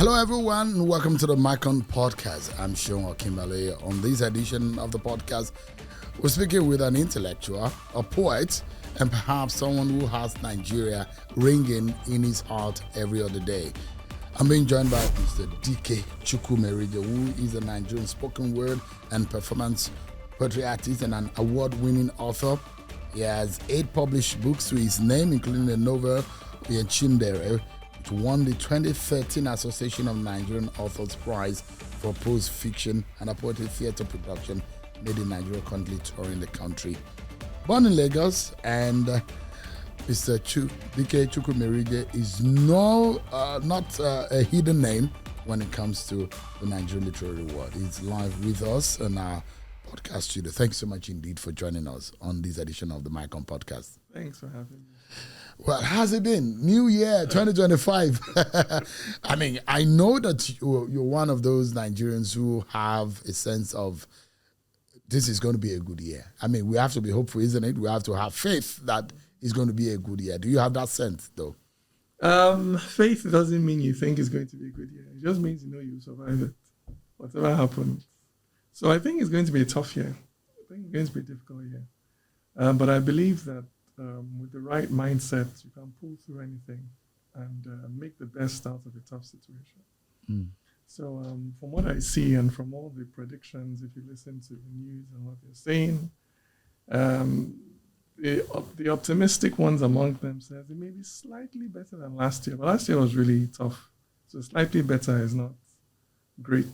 Hello, everyone. Welcome to the Micon Podcast. I'm Seun Okinbaloye. On this edition of the podcast, we're speaking with an intellectual, a poet, and perhaps someone who has Nigeria ringing in his heart every other day. I'm being joined by Mr. Dike Chukwumerije, who is a Nigerian spoken word and performance poetry artist and an award-winning author. He has 8 published books to his name, including a novel, Chindere, which won the 2013 Association of Nigerian Authors Prize for Prose Fiction, and a poetry theatre production made in Nigeria, currently touring the country. Born in Lagos, and Mr. Dike Chukwumerije is not a hidden name when it comes to the Nigerian literary world. He's live with us in our podcast studio. Thanks so much indeed for joining us on this edition of the Micon Podcast. Thanks for having me. Well, how's it been? New year, 2025. I mean, I know that you're one of those Nigerians who have a sense of this is going to be a good year. I mean, we have to be hopeful, isn't it? We have to have faith that it's going to be a good year. Do you have that sense, though? Faith doesn't mean you think it's going to be a good year. It just means you know you'll survive it, whatever happens. So I think it's going to be a tough year. I think it's going to be a difficult year. But I believe that with the right mindset, you can pull through anything and make the best out of a tough situation. Mm. So from what I see and from all the predictions, if you listen to the news and what they're saying, the optimistic ones among them says it may be slightly better than last year. But last year was really tough. So slightly better is not great,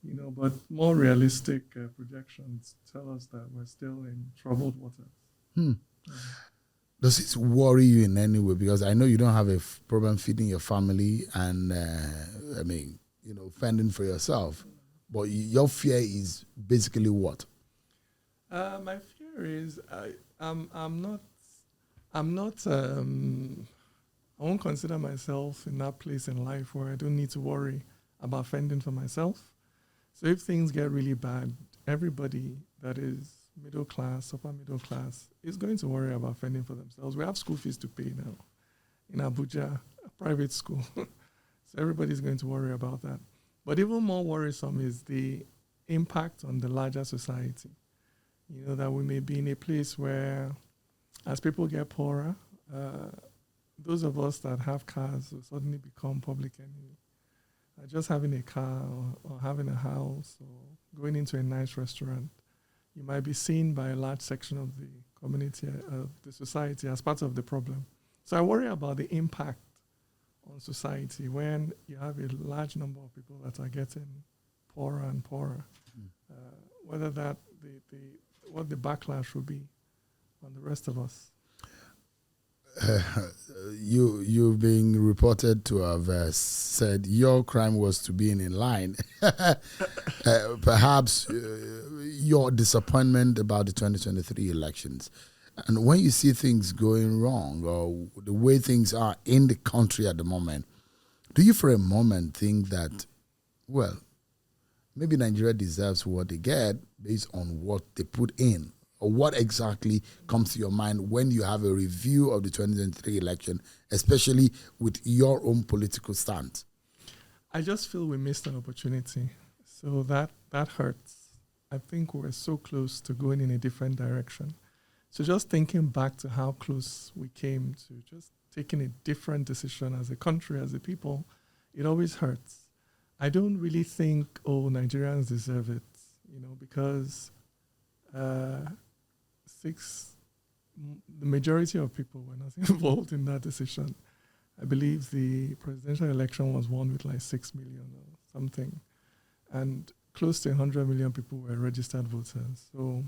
you know, but more realistic projections tell us that we're still in troubled waters. Hmm. Does it worry you in any way? Because I know you don't have a problem feeding your family and, fending for yourself. But your fear is basically what? My fear is I won't consider myself in that place in life where I don't need to worry about fending for myself. So if things get really bad, everybody that is middle class, upper middle class, is going to worry about fending for themselves. We have school fees to pay now in Abuja, a private school. So everybody's going to worry about that. But even more worrisome is the impact on the larger society. You know, that we may be in a place where as people get poorer, those of us that have cars will suddenly become public enemy. Just having a car or having a house or going into a nice restaurant, you might be seen by a large section of the community, the society, as part of the problem. So I worry about the impact on society when you have a large number of people that are getting poorer and poorer. Whether that what the backlash will be on the rest of us. You've been reported to have said your crime was to be in line. Perhaps your disappointment about the 2023 elections. And when you see things going wrong or the way things are in the country at the moment, do you for a moment think that, well, maybe Nigeria deserves what they get based on what they put in? Or what exactly comes to your mind when you have a review of the 2023 election, especially with your own political stance? I just feel we missed an opportunity. So that hurts. I think we're so close to going in a different direction. So just thinking back to how close we came to just taking a different decision as a country, as a people, it always hurts. I don't really think, Nigerians deserve it, because the majority of people were not involved in that decision. I believe the presidential election was won with like 6 million or something. And close to 100 million people were registered voters. So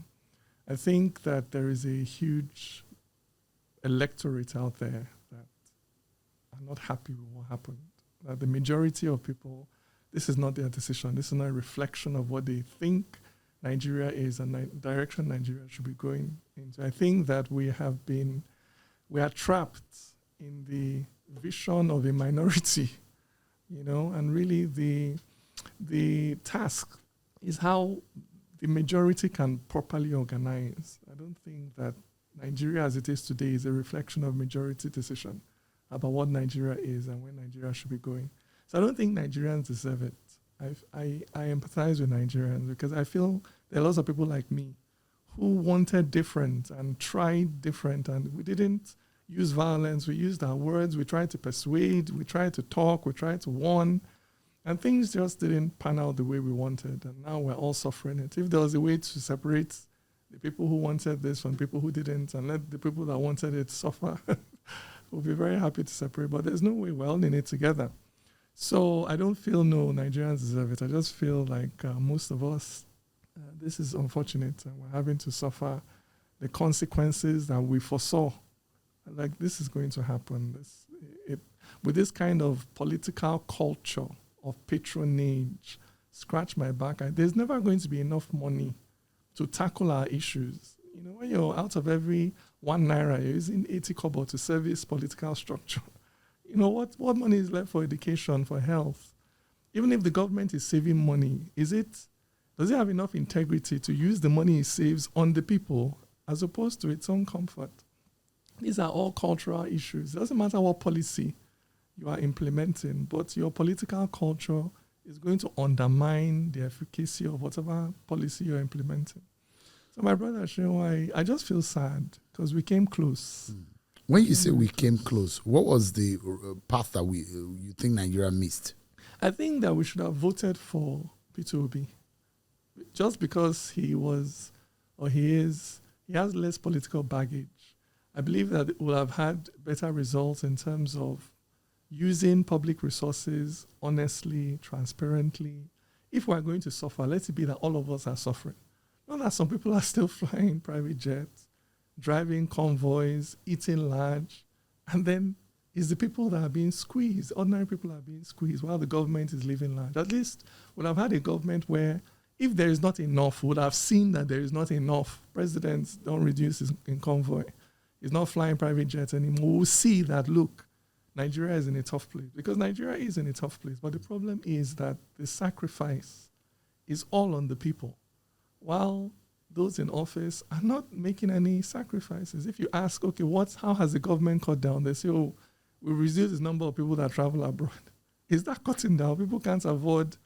I think that there is a huge electorate out there that are not happy with what happened. That the majority of people, this is not their decision. This is not a reflection of what they think Nigeria is and direction Nigeria should be going into. I think that we are trapped in the vision of a minority, and really the task is how the majority can properly organize. I don't think that Nigeria as it is today is a reflection of majority decision about what Nigeria is and where Nigeria should be going. So I don't think Nigerians deserve it. I empathize with Nigerians because I feel there are lots of people like me who wanted different and tried different, and we didn't use violence. We used our words. We tried to persuade. We tried to talk. We tried to warn. And things just didn't pan out the way we wanted. And now we're all suffering it. If there was a way to separate the people who wanted this from people who didn't and let the people that wanted it suffer, we'll be very happy to separate. But there's no way we're all in it together. So I don't feel Nigerians deserve it. I just feel like most of us, this is unfortunate. And we're having to suffer the consequences that we foresaw. Like, this is going to happen. With this kind of political culture of patronage, scratch my back, there's never going to be enough money to tackle our issues. You know, when you're out of every 1 naira, you're using 80 kobo to service political structure. You know, what money is left for education, for health? Even if the government is saving money, does it have enough integrity to use the money it saves on the people as opposed to its own comfort? These are all cultural issues. It doesn't matter what policy you are implementing, but your political culture is going to undermine the efficacy of whatever policy you're implementing. So my brother Seun, I just feel sad because we came close. When you say we came close, what was the path that you think Nigeria missed? I think that we should have voted for Peter Obi just because he has less political baggage. I believe that it will have had better results in terms of using public resources honestly, transparently. If we're going to suffer, let it be that all of us are suffering. Not that some people are still flying private jets, driving convoys, eating large, and then it's the people that are being squeezed. Ordinary people are being squeezed while the government is living large. At least we'll have had a government where if there is not enough, we would have seen that there is not enough. Presidents don't reduce in convoy. He's not flying private jets anymore. We'll see that, look, Nigeria is in a tough place. Because Nigeria is in a tough place. But the problem is that the sacrifice is all on the people, while those in office are not making any sacrifices. If you ask, okay, how has the government cut down? They say, we reduce the number of people that travel abroad. Is that cutting down? People can't afford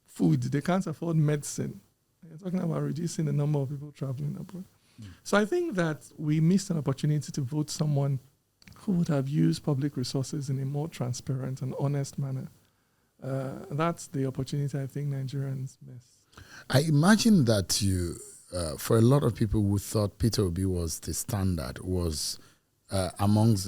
food. They can't afford medicine. You're talking about reducing the number of people traveling abroad. So I think that we missed an opportunity to vote someone who would have used public resources in a more transparent and honest manner. That's the opportunity I think Nigerians miss. I imagine that for a lot of people who thought Peter Obi was the standard, was amongst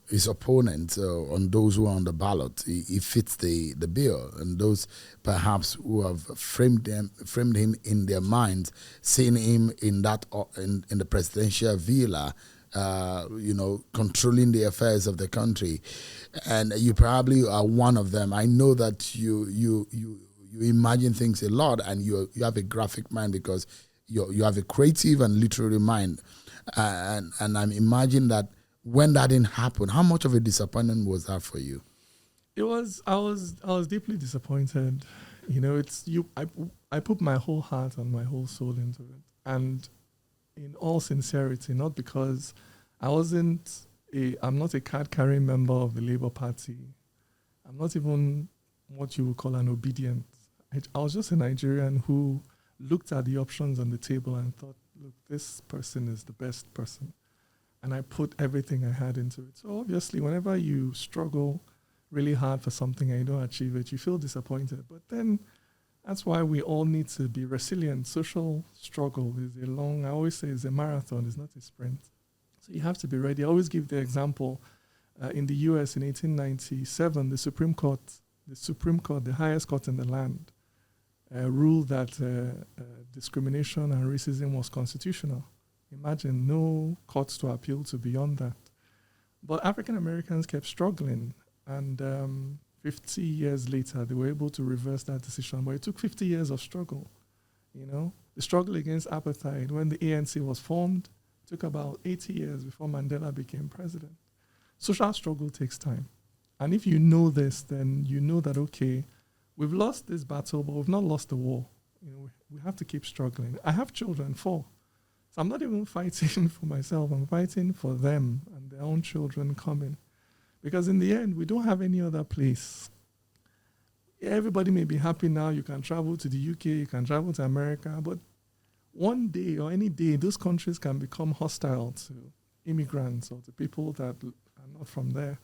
his opponents on those who are on the ballot, he fits the bill, and those perhaps who have framed him in their minds, seeing him in the presidential villa, controlling the affairs of the country, and you probably are one of them. I know that you imagine things a lot, and you have a graphic mind because you have a creative and literary mind, and I'm imagining that when that didn't happen, how much of a disappointment was that for you? It was. I was deeply disappointed. I put my whole heart and my whole soul into it, and in all sincerity, not because I'm not a card-carrying member of the Labour Party. I'm not even what you would call an obedient. I was just a Nigerian who looked at the options on the table and thought, look, this person is the best person. And I put everything I had into it. So obviously, whenever you struggle really hard for something and you don't achieve it, you feel disappointed. But then that's why we all need to be resilient. Social struggle is I always say it's a marathon, it's not a sprint. So you have to be ready. I always give the example, in the US in 1897, the Supreme Court, the highest court in the land, ruled that discrimination and racism was constitutional. Imagine no courts to appeal to beyond that. But African Americans kept struggling, and 50 years later, they were able to reverse that decision. But it took 50 years of struggle. The struggle against apartheid, when the ANC was formed, took about 80 years before Mandela became president. Social struggle takes time. And if you know this, then you know that, okay, we've lost this battle, but we've not lost the war. We have to keep struggling. I have children, 4. So I'm not even fighting for myself. I'm fighting for them and their own children coming. Because in the end, we don't have any other place. Everybody may be happy now. You can travel to the UK, you can travel to America, but one day or any day, those countries can become hostile to immigrants or to people that are not from there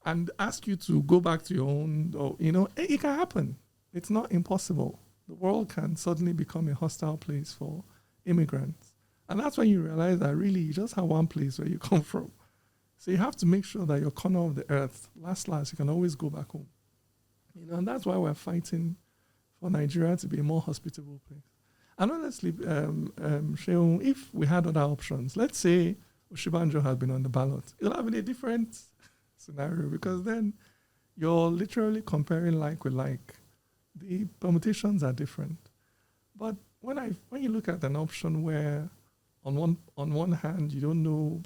and ask you to go back to your own, or, it can happen. It's not impossible. The world can suddenly become a hostile place for immigrants. And that's when you realize that really you just have one place where you come from. So you have to make sure that your corner of the earth, last, you can always go back home. And that's why we're fighting for Nigeria to be a more hospitable place. And honestly, Seun, if we had other options, let's say Okinbaloye had been on the ballot, it'll have been a different scenario, because then you're literally comparing like with like. The permutations are different. But when you look at an option where on one hand you don't know,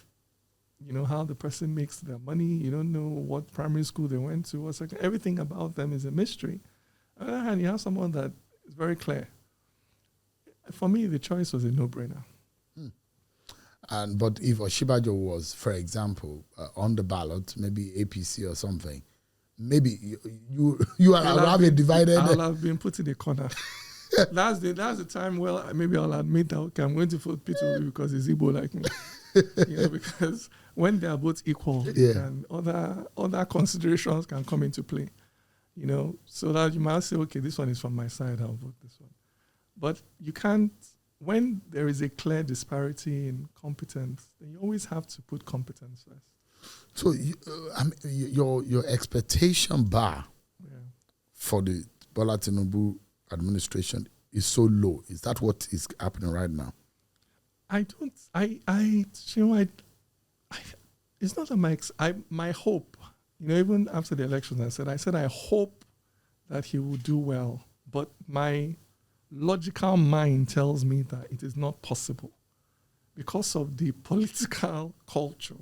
how the person makes their money, you don't know what primary school they went to, everything about them is a mystery. On the other hand, you have someone that is very clear. For me, the choice was a no-brainer. But if Okinbaloye was, for example, on the ballot, maybe APC or something, maybe you have a divided. I'll have been put in a corner. That's the time. Well, maybe I'll admit that okay, I'm going to vote Peter because he's Igbo like me. Because when they are both equal, and other considerations can come into play. So that you might say, okay, this one is from my side, I'll vote this one. But you can't. When there is a clear disparity in competence, then you always have to put competence first. So your expectation bar for the Bola Tinubu administration is so low. Is that what is happening right now? It's not my hope. Even after the election, I said I hope that he will do well, but my logical mind tells me that it is not possible because of the political culture.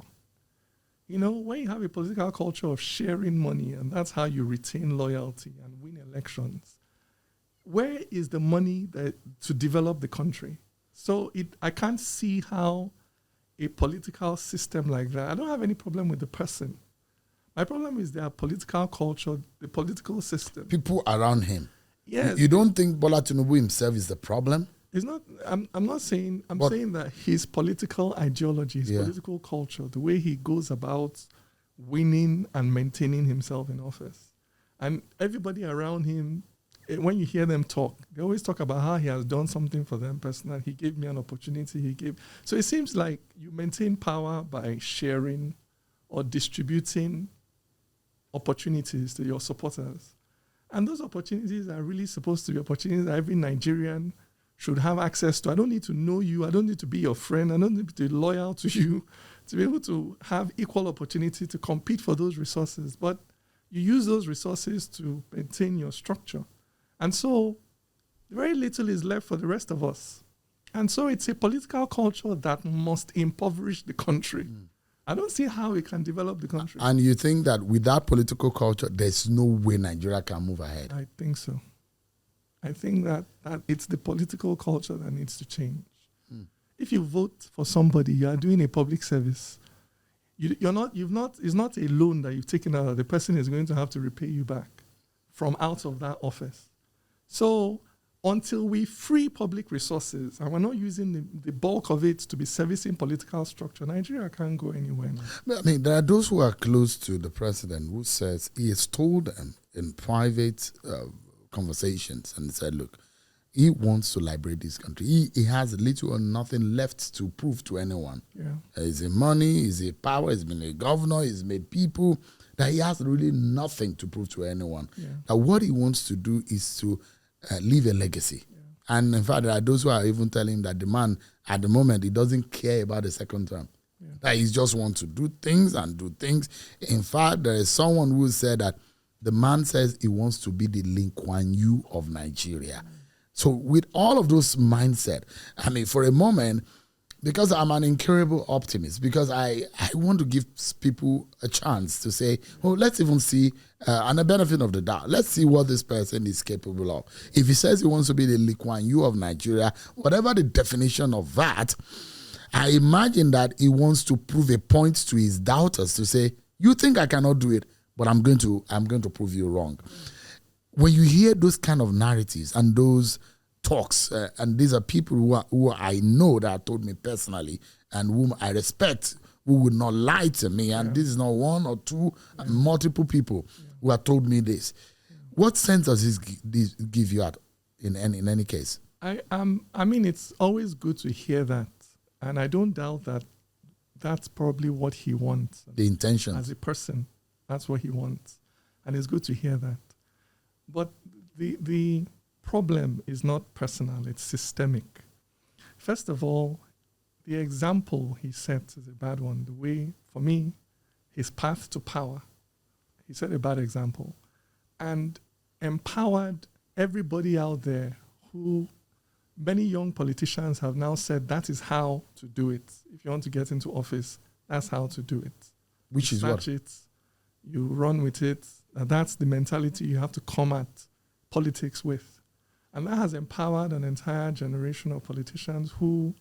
When you have a political culture of sharing money, and that's how you retain loyalty and win elections, where is the money to develop the country? So I can't see how a political system like that, I don't have any problem with the person. My problem is their political culture, the political system. People around him. Yes. You don't think Bola Tinubu himself is the problem? It's not. I'm not saying. I'm saying that his political ideology, his political culture, the way he goes about winning and maintaining himself in office, and everybody around him, when you hear them talk, they always talk about how he has done something for them personally. He gave me an opportunity. So it seems like you maintain power by sharing or distributing opportunities to your supporters. And those opportunities are really supposed to be opportunities that every Nigerian should have access to. I don't need to know you. I don't need to be your friend. I don't need to be loyal to you to be able to have equal opportunity to compete for those resources. But you use those resources to maintain your structure. And so very little is left for the rest of us. And so it's a political culture that must impoverish the country. I don't see how we can develop the country. And you think that with that political culture, there's no way Nigeria can move ahead? I think so. I think that it's the political culture that needs to change. If you vote for somebody, you are doing a public service. It's not a loan that you've taken out. The person is going to have to repay you back from out of that office. So until we free public resources and we're not using the bulk of it to be servicing political structure, Nigeria can't go anywhere now. I mean, there are those who are close to the president who says he has told them in private conversations and said, look, he wants to liberate this country. He has little or nothing left to prove to anyone. Is it money? Is it power? He's been a governor. He's made people. That he has really nothing to prove to anyone. That what he wants to do is to leave a legacy. And in fact, there are those who are even telling him that the man, at the moment, he doesn't care about the second term. That he just wants to do things and do things. In fact, there is someone who said that the man says he wants to be the Lee Kuan Yew of Nigeria. So with all of those mindset, I mean, for a moment, because I'm an incurable optimist, because I want to give people a chance to say, oh, let's even see, and the benefit of the doubt, let's see what this person is capable of. If he says he wants to be the Lee Kuan Yew of Nigeria, whatever the definition of that, I imagine that he wants to prove a point to his doubters to say, You think I cannot do it, but I'm going to prove you wrong. When you hear those kind of narratives and those talks, and these are people who I know that have told me personally and whom I respect, who would not lie to me, and this is not one or two, multiple people who have told me this. What sense does this give you in any case? I mean, it's always good to hear that, and I don't doubt that that's probably what he wants. The intention. As a person, that's what he wants, and it's good to hear that. But the problem is not personal, it's systemic. First of all, the example he set is a bad one. The way, for me, his path to power, he set a bad example and empowered everybody out there who many young politicians have now said that is how to do it. If you want to get into office, that's how to do it. Which is what? You run with it. That's the mentality you have to come at politics with. And that has empowered an entire generation of politicians who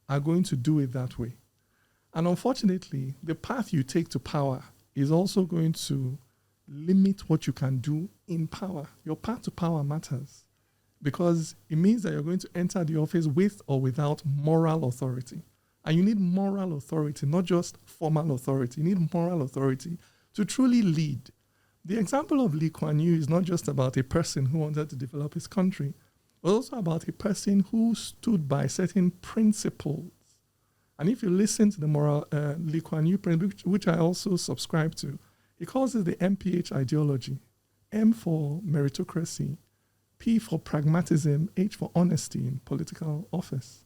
are going to do it that way. And unfortunately, the path you take to power is also going to limit what you can do in power. Your path to power matters because it means that you're going to enter the office with or without moral authority. And you need moral authority, not just formal authority. You need moral authority to truly lead. The example of Lee Kuan Yew is not just about a person who wanted to develop his country, but also about a person who stood by certain principles. And if you listen to the Lee Kuan Yew principle, which I also subscribe to, he calls it the MPH ideology. M for meritocracy, P for pragmatism, H for honesty in political office.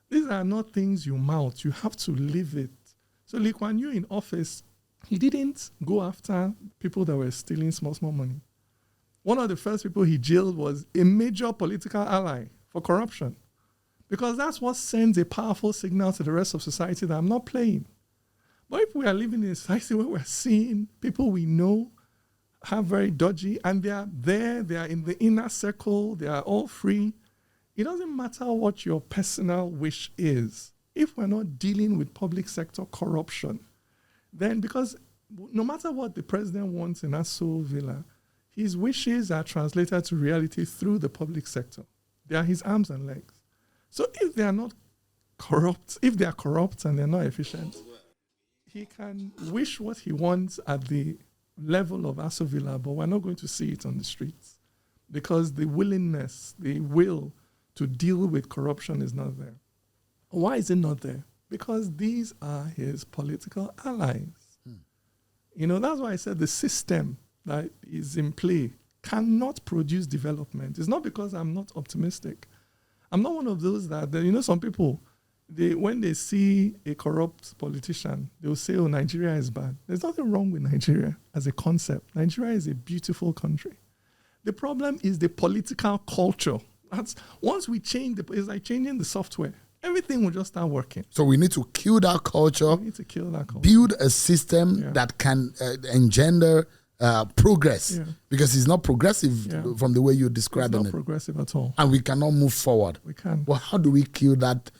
These are not things you mouth. You have to live it. So Lee Kuan Yew in office, he didn't go after people that were stealing small money. One of the first people he jailed was a major political ally for corruption, because that's what sends a powerful signal to the rest of society that I'm not playing. But if we are living in a society where we're seeing people we know have very dodgy, and they are there, they are in the inner circle, they are all free, it doesn't matter what your personal wish is. If we're not dealing with public sector corruption, then because no matter what the president wants in Aso Villa, his wishes are translated to reality through the public sector. They are his arms and legs. So if they are not corrupt, if they are corrupt and they're not efficient, he can wish what he wants at the level of Aso Villa, but we're not going to see it on the streets because the willingness, the will to deal with corruption is not there. Why is it not there? Because these are his political allies. You know, that's why I said the system that is in play cannot produce development. It's not because I'm not optimistic. I'm not one of those that, you know, some people, when they see a corrupt politician, they'll say, oh, Nigeria is bad. There's nothing wrong with Nigeria as a concept. Nigeria is a beautiful country. The problem is the political culture. That's once we change, it's like changing the software. Everything will just start working. So we need to kill that culture. We need to kill that culture. Build a system that can engender progress, because it's not progressive from the way you're describing it. It's not progressive at all. And we cannot move forward. We can. Well, how do we kill that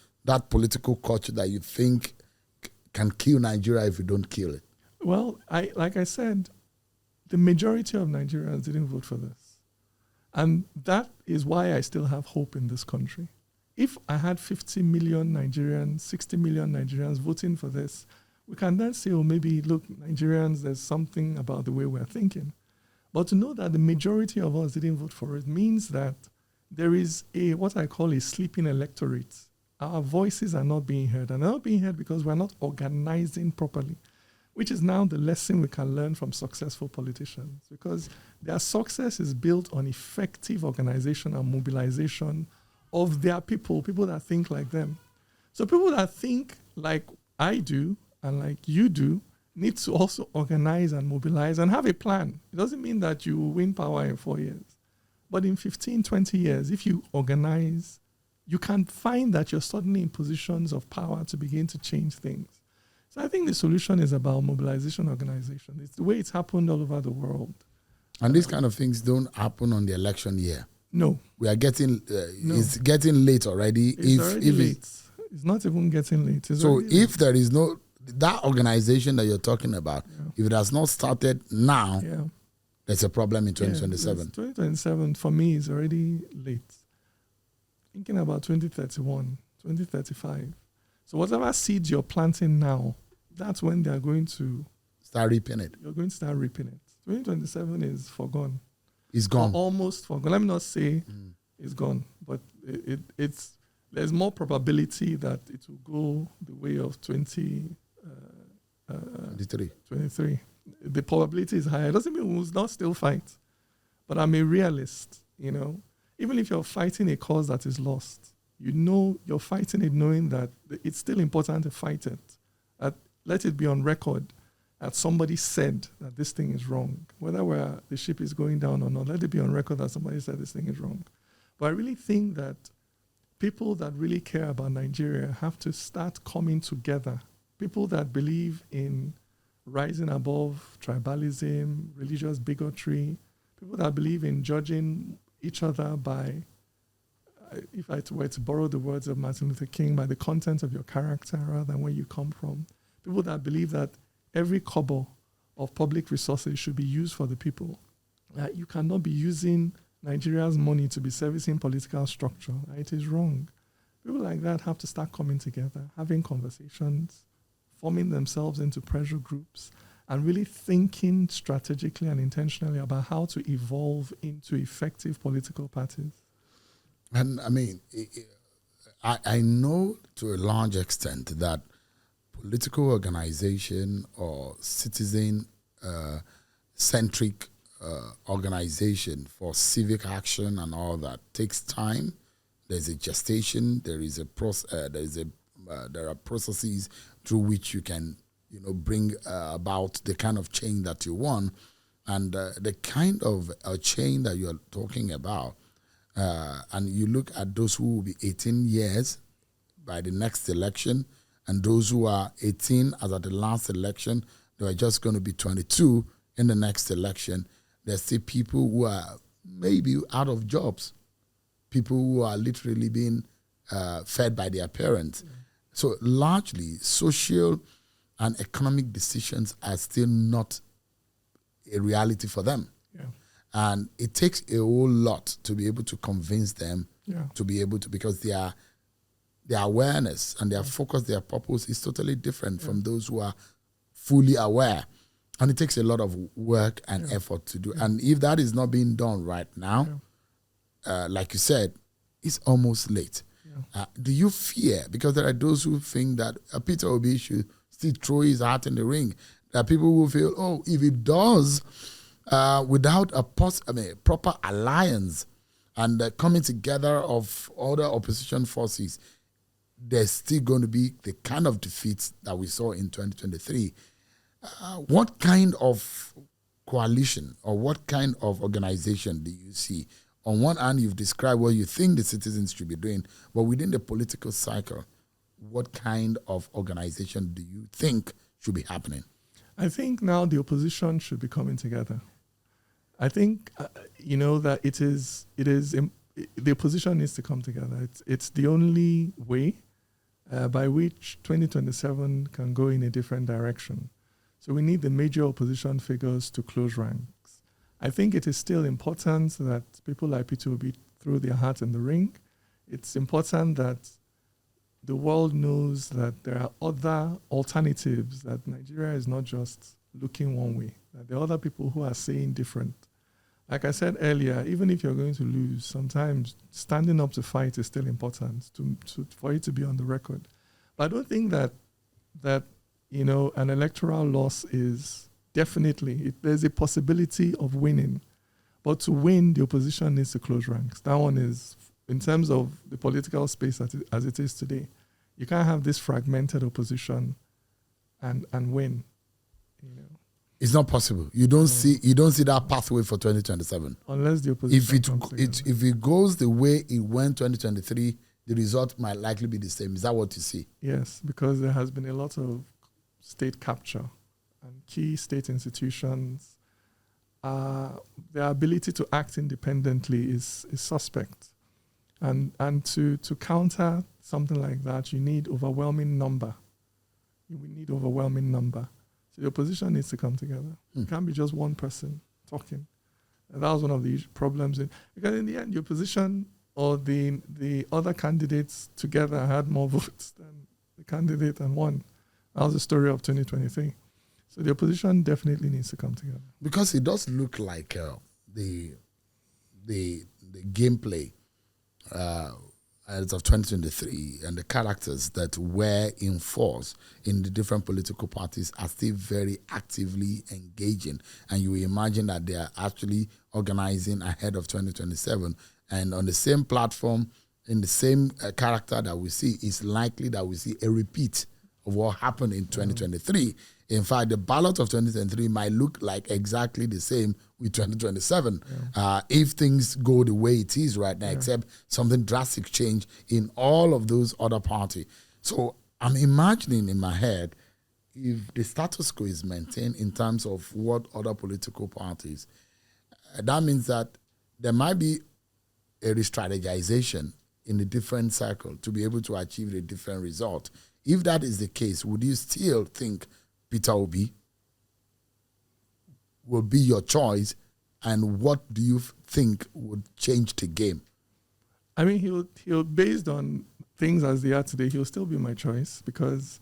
political culture that you think can kill Nigeria if we don't kill it? Well, like I said, the majority of Nigerians didn't vote for this. And that is why I still have hope in this country. If I had 50 million Nigerians, 60 million Nigerians voting for this, we can then say, oh, maybe, look, Nigerians, there's something about the way we're thinking. But to know that the majority of us didn't vote for it means that there is what I call a sleeping electorate. Our voices are not being heard. And they're not being heard because we're not organizing properly, which is now the lesson we can learn from successful politicians, because their success is built on effective organization and mobilization of their people that think like them. So people that think like I do and like you do need to also organize and mobilize and have a plan. It doesn't mean that you win power in 4 years. But in 15, 20 years, if you organize, you can find that you're suddenly in positions of power to begin to change things. So I think the solution is about mobilization, organization. It's the way it's happened all over the world. And these kind of things don't happen on the election year. No. We are getting, it's getting late already. It's already late. It's not even getting late. So if there is no that organization that you're talking about, if it has not started now, there's a problem in 2027. 2027 for me is already late. Thinking about 2031, 2035. So whatever seeds you're planting now, that's when they're going to start reaping it. You're going to start reaping it. 2027 is forgone. It's gone. Or almost forgone. Let me not say it's gone, but it's there's more probability that it will go the way of 23. The probability is higher. It doesn't mean we will not still fight, but I'm a realist. Even if you're fighting a cause that is lost, you're fighting it knowing that it's still important to fight it. Let it be on record that somebody said that this thing is wrong. Whether the ship is going down or not, let it be on record that somebody said this thing is wrong. But I really think that people that really care about Nigeria have to start coming together. People that believe in rising above tribalism, religious bigotry, people that believe in judging each other by, if I were to borrow the words of Martin Luther King, by the content of your character rather than where you come from. People that believe that every kobo of public resources should be used for the people. You cannot be using Nigeria's money to be servicing political structure. It is wrong. People like that have to start coming together, having conversations, forming themselves into pressure groups, and really thinking strategically and intentionally about how to evolve into effective political parties. And I mean, I know to a large extent that political organization or citizen-centric organization for civic action and all that takes time. There's a gestation. There are processes through which you can, bring about the kind of change that you want, and the kind of change that you're talking about. And you look at those who will be 18 years by the next election, and those who are 18 as at the last election, they are just going to be 22 in the next election. There's still people who are maybe out of jobs, people who are literally being fed by their parents. So largely, social and economic decisions are still not a reality for them. And it takes a whole lot to be able to convince them to be able to, because their awareness and their focus, their purpose is totally different from those who are fully aware. And it takes a lot of work and effort to do. And if that is not being done right now, like you said, it's almost late. Do you fear, because there are those who think that Peter Obi should still throw his hat in the ring, that people will feel, if it does, without a proper alliance and the coming together of other opposition forces, there's still going to be the kind of defeats that we saw in 2023. What kind of coalition or what kind of organization do you see? On one hand, you've described what you think the citizens should be doing, but within the political cycle, what kind of organization do you think should be happening? I think now the opposition should be coming together. I think, that the opposition needs to come together. It's the only way by which 2027 can go in a different direction. So we need the major opposition figures to close ranks. I think it is still important that people like Peter Obi throw their hat in the ring. It's important that the world knows that there are other alternatives, that Nigeria is not just looking one way, that there are other people who are saying different. Like I said earlier, even if you're going to lose, sometimes standing up to fight is still important for it to be on the record. But I don't think that an electoral loss is definitely, there's a possibility of winning. But to win, the opposition needs to close ranks. That one is, in terms of the political space as it is today, you can't have this fragmented opposition and win. It's not possible. You don't see that pathway for 2027. Unless the opposition if it goes the way it went 2023, the result might likely be the same. Is that what you see? Yes, because there has been a lot of state capture and key state institutions. Their ability to act independently is suspect. And to counter something like that, you need overwhelming number. we need overwhelming number. So the opposition needs to come together. It can't be just one person talking. And that was one of the problems. Because in the end, the opposition or the other candidates together had more votes than the candidate and won. That was the story of 2023. So the opposition definitely needs to come together. Because it does look like the gameplay as of 2023 and the characters that were in force in the different political parties are still very actively engaging. And you imagine that they are actually organizing ahead of 2027. And on the same platform, in the same character that we see, it's likely that we see a repeat of what happened in 2023. In fact, the ballot of 2023 might look like exactly the same with 2027 if things go the way it is right now, except something drastic change in all of those other parties. So I'm imagining in my head, if the status quo is maintained in terms of what other political parties, that means that there might be a re-strategization in a different circle to be able to achieve a different result. If that is the case, would you still think Peter Obi will be your choice, and what do you think would change the game? I mean, he'll based on things as they are today, he'll still be my choice because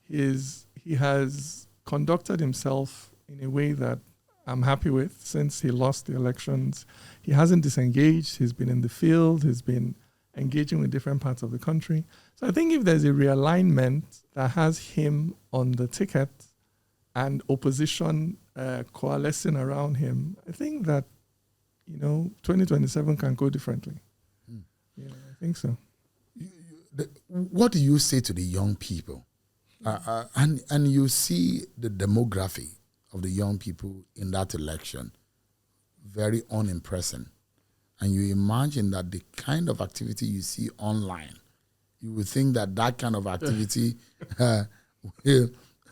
he has conducted himself in a way that I'm happy with since he lost the elections. He hasn't disengaged. He's been in the field. He's been engaging with different parts of the country. So I think if there's a realignment that has him on the ticket and opposition coalescing around him, I think that, 2027 can go differently. Yeah, I think so. What do you say to the young people? And you see the demography of the young people in that election, very unimpressive. And you imagine that the kind of activity you see online, you would think that kind of activity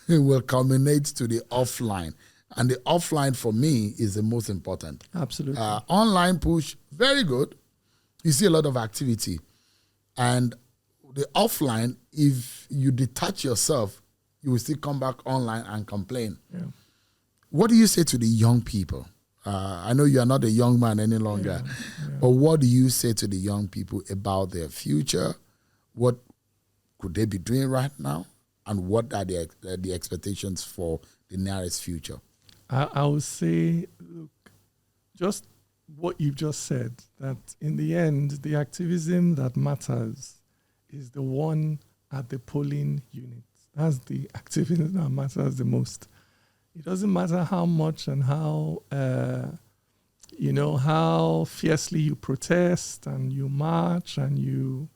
will culminate to the offline. And the offline, for me, is the most important. Absolutely. Online push, very good. You see a lot of activity. And the offline, if you detach yourself, you will still come back online and complain. Yeah. What do you say to the young people? I know you are not a young man any longer, but what do you say to the young people about their future? What could they be doing right now? And what are the expectations for the nearest future? I would say, look, just what you've just said, that in the end, the activism that matters is the one at the polling unit. That's the activism that matters the most. It doesn't matter how much and how, how fiercely you protest and you march and you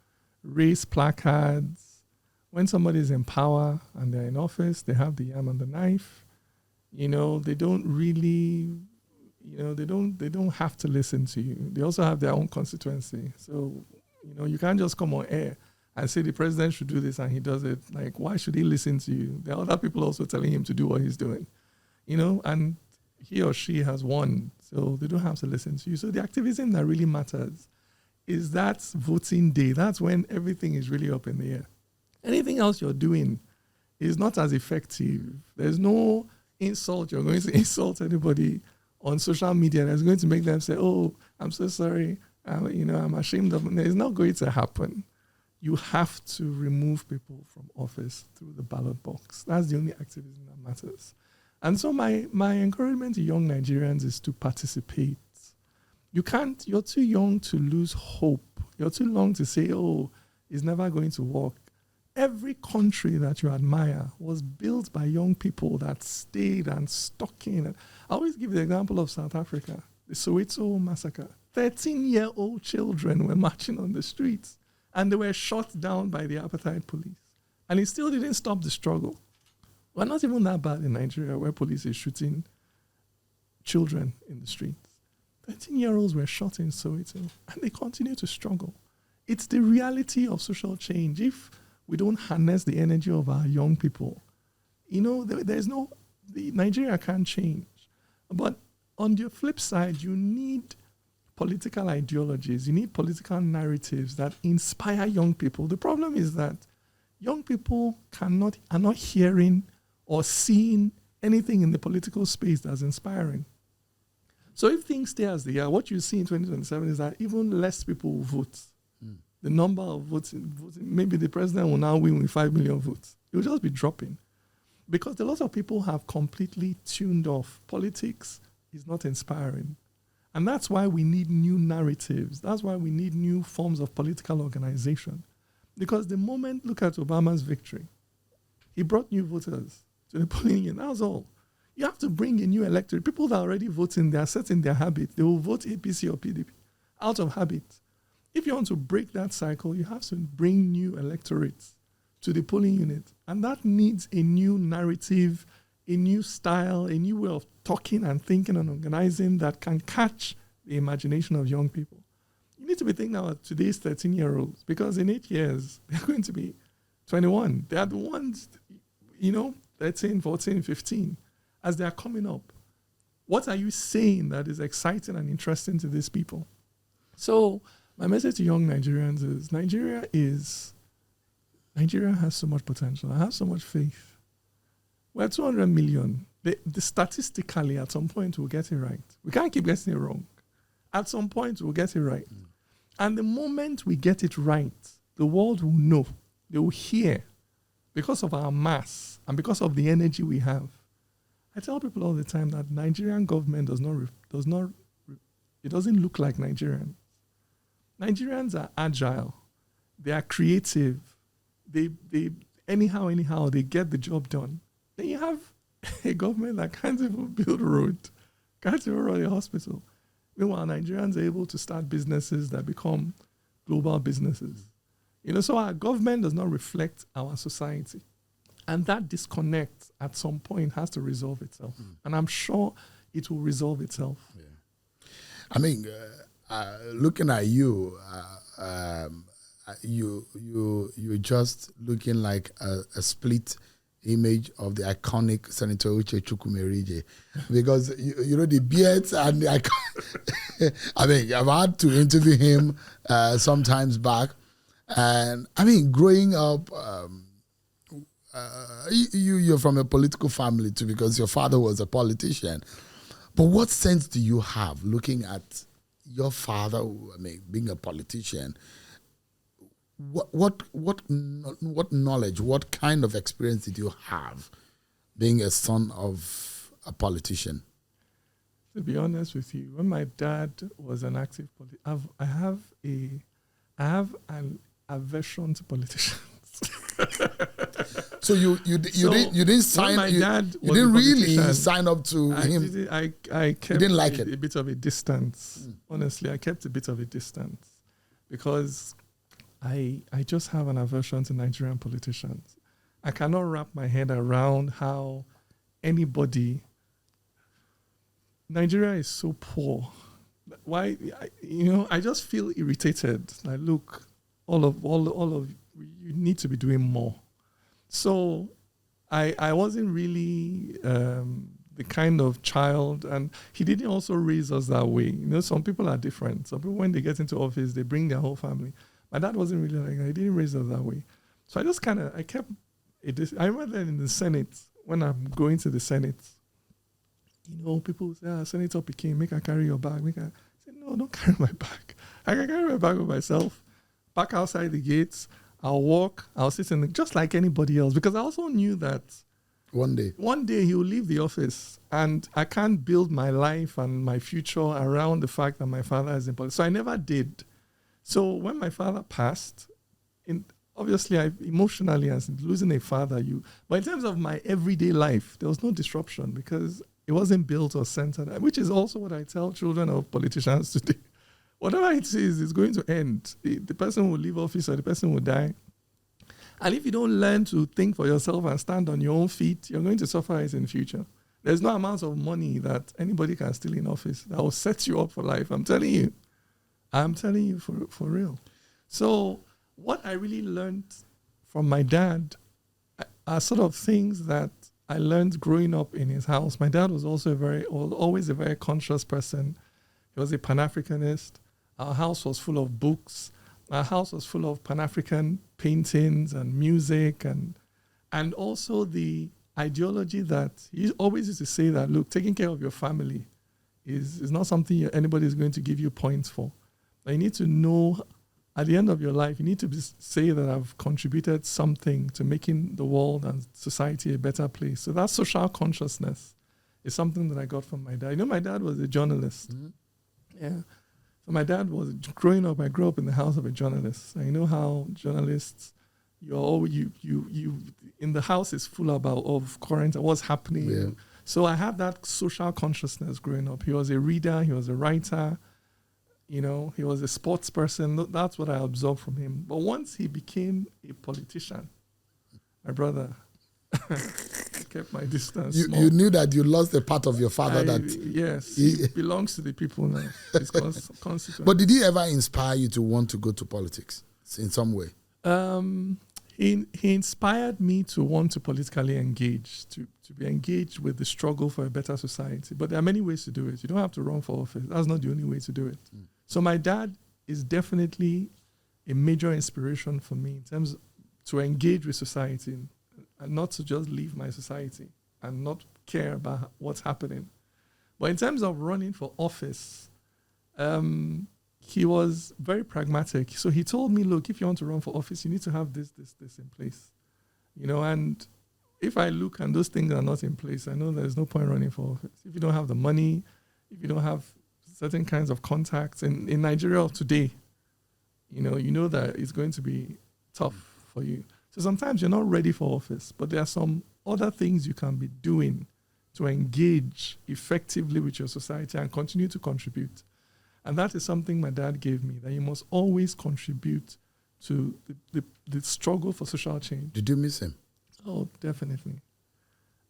raise placards. When somebody's in power and they're in office, they have the yam and the knife. They don't really, they don't have to listen to you. They also have their own constituency. So, you can't just come on air and say the president should do this and he does it. Like, why should he listen to you? There are other people also telling him to do what he's doing. And he or she has won, so they don't have to listen to you. So the activism that really matters is that voting day. That's when everything is really up in the air. Anything else you're doing is not as effective. There's no insult. You're going to insult anybody on social media that's going to make them say, oh, I'm so sorry. I'm ashamed of it. It's not going to happen. You have to remove people from office through the ballot box. That's the only activism that matters. And so my encouragement to young Nigerians is to participate. You're too young to lose hope. You're too young to say, oh, it's never going to work. Every country that you admire was built by young people that stayed and stuck in. I always give the example of South Africa, the Soweto massacre. 13-year-old children were marching on the streets and they were shot down by the apartheid police. And it still didn't stop the struggle. We're not even that bad in Nigeria where police is shooting children in the streets. 13-year-olds were shot in Soweto and they continue to struggle. It's the reality of social change. If we don't harness the energy of our young people, Nigeria can't change. But on the flip side, you need political ideologies. You need political narratives that inspire young people. The problem is that young people are not hearing or seeing anything in the political space that's inspiring. So if things stay as they are, what you see in 2027 is that even less people will vote. The number of votes, maybe the president will now win with 5 million votes. It will just be dropping. Because a lot of people have completely tuned off. Politics is not inspiring. And that's why we need new narratives. That's why we need new forms of political organization. Because the moment, look at Obama's victory. He brought new voters to the polling unit. That was all. You have to bring a new electorate. People that are already voting, they are set in their habit. They will vote APC or PDP out of habit. If you want to break that cycle, you have to bring new electorates to the polling unit. And that needs a new narrative, a new style, a new way of talking and thinking and organizing that can catch the imagination of young people. You need to be thinking about today's 13-year-olds, because in 8 years, they're going to be 21. They are the ones, 13, 14, 15, as they are coming up. What are you saying that is exciting and interesting to these people? So my message to young Nigerians is Nigeria has so much potential. I have so much faith. We're 200 million. Statistically, at some point, we'll get it right. We can't keep getting it wrong. At some point, we'll get it right. And the moment we get it right, the world will know. They will hear, because of our mass and because of the energy we have. I tell people all the time that Nigerian government it doesn't look like Nigerians. Nigerians are agile. They are creative. They anyhow, they get the job done. Then you have a government that can't even build a road, can't even run a hospital. Meanwhile, Nigerians are able to start businesses that become global businesses. So our government does not reflect our society. And that disconnect at some point has to resolve itself. And I'm sure it will resolve itself. Yeah. I mean, looking at you, you're just looking like a split image of the iconic Senator Dike Chukwumerije, because the beards and the I mean, I've had to interview him sometimes back, and I mean, growing up, you're from a political family too, because your father was a politician. But what sense do you have looking at your father, being a politician? What knowledge, what kind of experience did you have being a son of a politician? To be honest with you, when my dad was an active politician, I have an aversion to politicians. So you didn't sign. You didn't really sign up to him. I kept didn't like it. A bit of a distance. Honestly, I kept a bit of a distance because I just have an aversion to Nigerian politicians. I cannot wrap my head around how Nigeria is so poor. Why? I just feel irritated. Like, look, all of you need to be doing more. So I wasn't really the kind of child, and he didn't also raise us that way. Some people are different. Some people, when they get into office, they bring their whole family. My dad wasn't really like that. He didn't raise us that way. So I just I kept it. I remember then in the Senate, when I'm going to the Senate, people say, Senator Pikin, make I carry your bag. I said, no, don't carry my bag. I can carry my bag with myself. Back outside the gates, I'll walk, I'll sit just like anybody else. Because I also knew that one day he will leave the office, and I can't build my life and my future around the fact that my father is in politics. So I never did. So when my father passed, obviously emotionally, as losing a father, but in terms of my everyday life, there was no disruption because it wasn't built or centered, which is also what I tell children of politicians today. Whatever it is, it's going to end. The person will leave office or the person will die. And if you don't learn to think for yourself and stand on your own feet, you're going to suffer it in the future. There's no amount of money that anybody can steal in office that will set you up for life. I'm telling you for real. So what I really learned from my dad are sort of things that I learned growing up in his house. My dad was also always a very conscious person. He was a Pan-Africanist. Our house was full of books. my house was full of Pan-African paintings and music and also the ideology that he always used to say that, look, taking care of your family is not something anybody is going to give you points for. But you need to know at the end of your life, you need to say that I've contributed something to making the world and society a better place. So that social consciousness is something that I got from my dad. You know, my dad was a journalist. Mm-hmm. Yeah. So my dad was, growing up, I grew up in the house of a journalist. I know how journalists, you in the house is full of current and what's happening. Yeah. So I had that social consciousness growing up. He was a reader, he was a writer, you know, he was a sports person. That's what I absorbed from him. But once he became a politician, my brother, I kept my distance. You knew that you lost a part of your father. Yes, he belongs to the people now. His constituent. But did he ever inspire you to want to go to politics in some way? He inspired me to want to politically engage, to be engaged with the struggle for a better society. But there are many ways to do it. You don't have to run for office. That's not the only way to do it. Mm. So my dad is definitely a major inspiration for me in terms of to engage with society and not to just leave my society and not care about what's happening. But in terms of running for office, he was very pragmatic. So he told me, look, if you want to run for office, you need to have this in place. You know, and if I look and those things are not in place, I know there's no point running for office. If you don't have the money, if you don't have certain kinds of contacts in Nigeria today, you know that it's going to be tough for you. So sometimes you're not ready for office, but there are some other things you can be doing to engage effectively with your society and continue to contribute. And that is something my dad gave me, that you must always contribute to the struggle for social change. Did you miss him? Oh, definitely.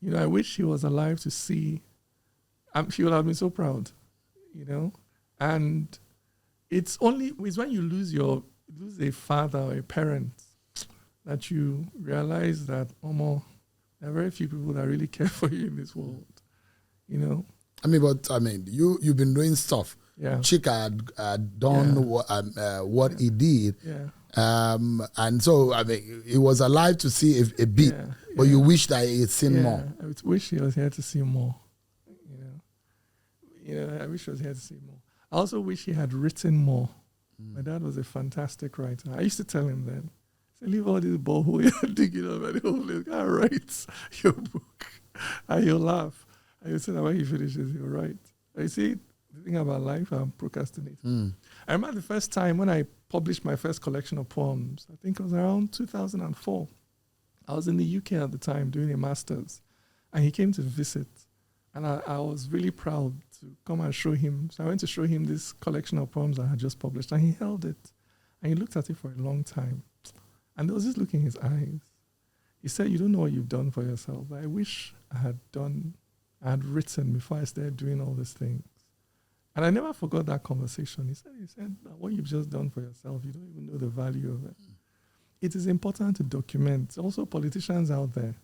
You know, I wish he was alive to see. He would have been so proud, you know. And it's when you lose a father or a parent that you realize that, there are very few people that really care for you in this world, you know. You've been doing stuff. Yeah. Chika had done what he did. Yeah. And so, he was alive to see a bit, but you wish that he had seen more. I wish he was here to see more. I wish he was here to see more. I also wish he had written more. My dad was a fantastic writer. I used to tell him then, leave all this borehole you're digging up at the whole place. Go write your book. And you'll laugh. And you say that when he finishes, he'll write. You see, the thing about life, I'm procrastinating. I remember the first time when I published my first collection of poems, I think it was around 2004. I was in the UK at the time doing a master's, and he came to visit. And I was really proud to come and show him. So I went to show him this collection of poems I had just published, and he held it. And he looked at it for a long time. And there was this look in his eyes. He said, you don't know what you've done for yourself. I wish I had written before I started doing all these things. And I never forgot that conversation. He said, what you've just done for yourself, you don't even know the value of it. It is important to document. Also, politicians out there,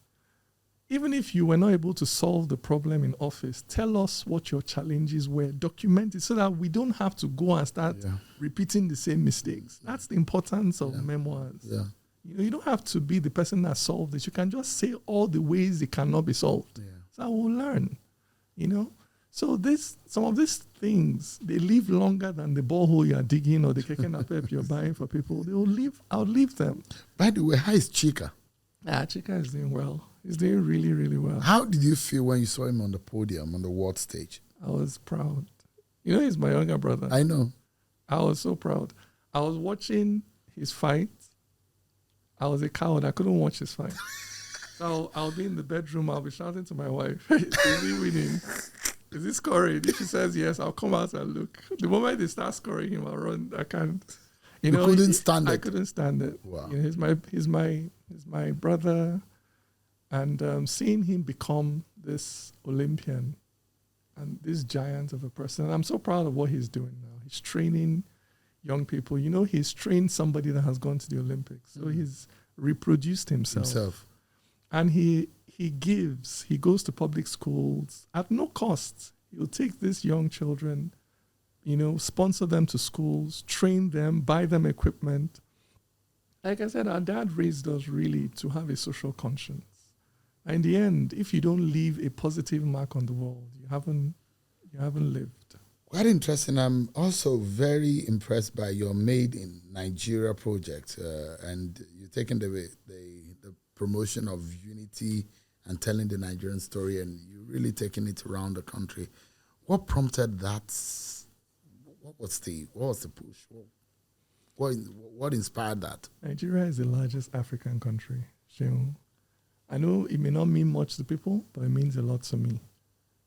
even if you were not able to solve the problem in office, tell us what your challenges were. Document it so that we don't have to go and start repeating the same mistakes. That's the importance of memoirs. Yeah. You don't have to be the person that solved it. You can just say all the ways it cannot be solved. Yeah. So I will learn, So some of these things, they live longer than the borehole you are digging or the keke napep you're buying for people. They will outlive them. By the way, how is Chika? Chika is doing well. He's doing really, really well. How did you feel when you saw him on the podium, on the world stage? I was proud. He's my younger brother. I know. I was so proud. I was watching his fight. I was a coward. I couldn't watch his fight. So I'll be in the bedroom. I'll be shouting to my wife, is he winning? Is he scoring? If she says yes, I'll come out and look. The moment they start scoring him, I'll run. I can't. You couldn't stand it? I couldn't stand it. Wow. He's my brother. And seeing him become this Olympian and this giant of a person, and I'm so proud of what he's doing now. He's training young people. He's trained somebody that has gone to the Olympics. So he's reproduced himself. And he goes to public schools at no cost. He'll take these young children, sponsor them to schools, train them, buy them equipment. Like I said, our dad raised us really to have a social conscience. And in the end, if you don't leave a positive mark on the world, you haven't lived. Quite interesting. I'm also very impressed by your Made in Nigeria project, and you're taking the promotion of unity and telling the Nigerian story, and you're really taking it around the country. What prompted that? What was the push? What inspired that? Nigeria is the largest African country, Seun. I know it may not mean much to people, but it means a lot to me.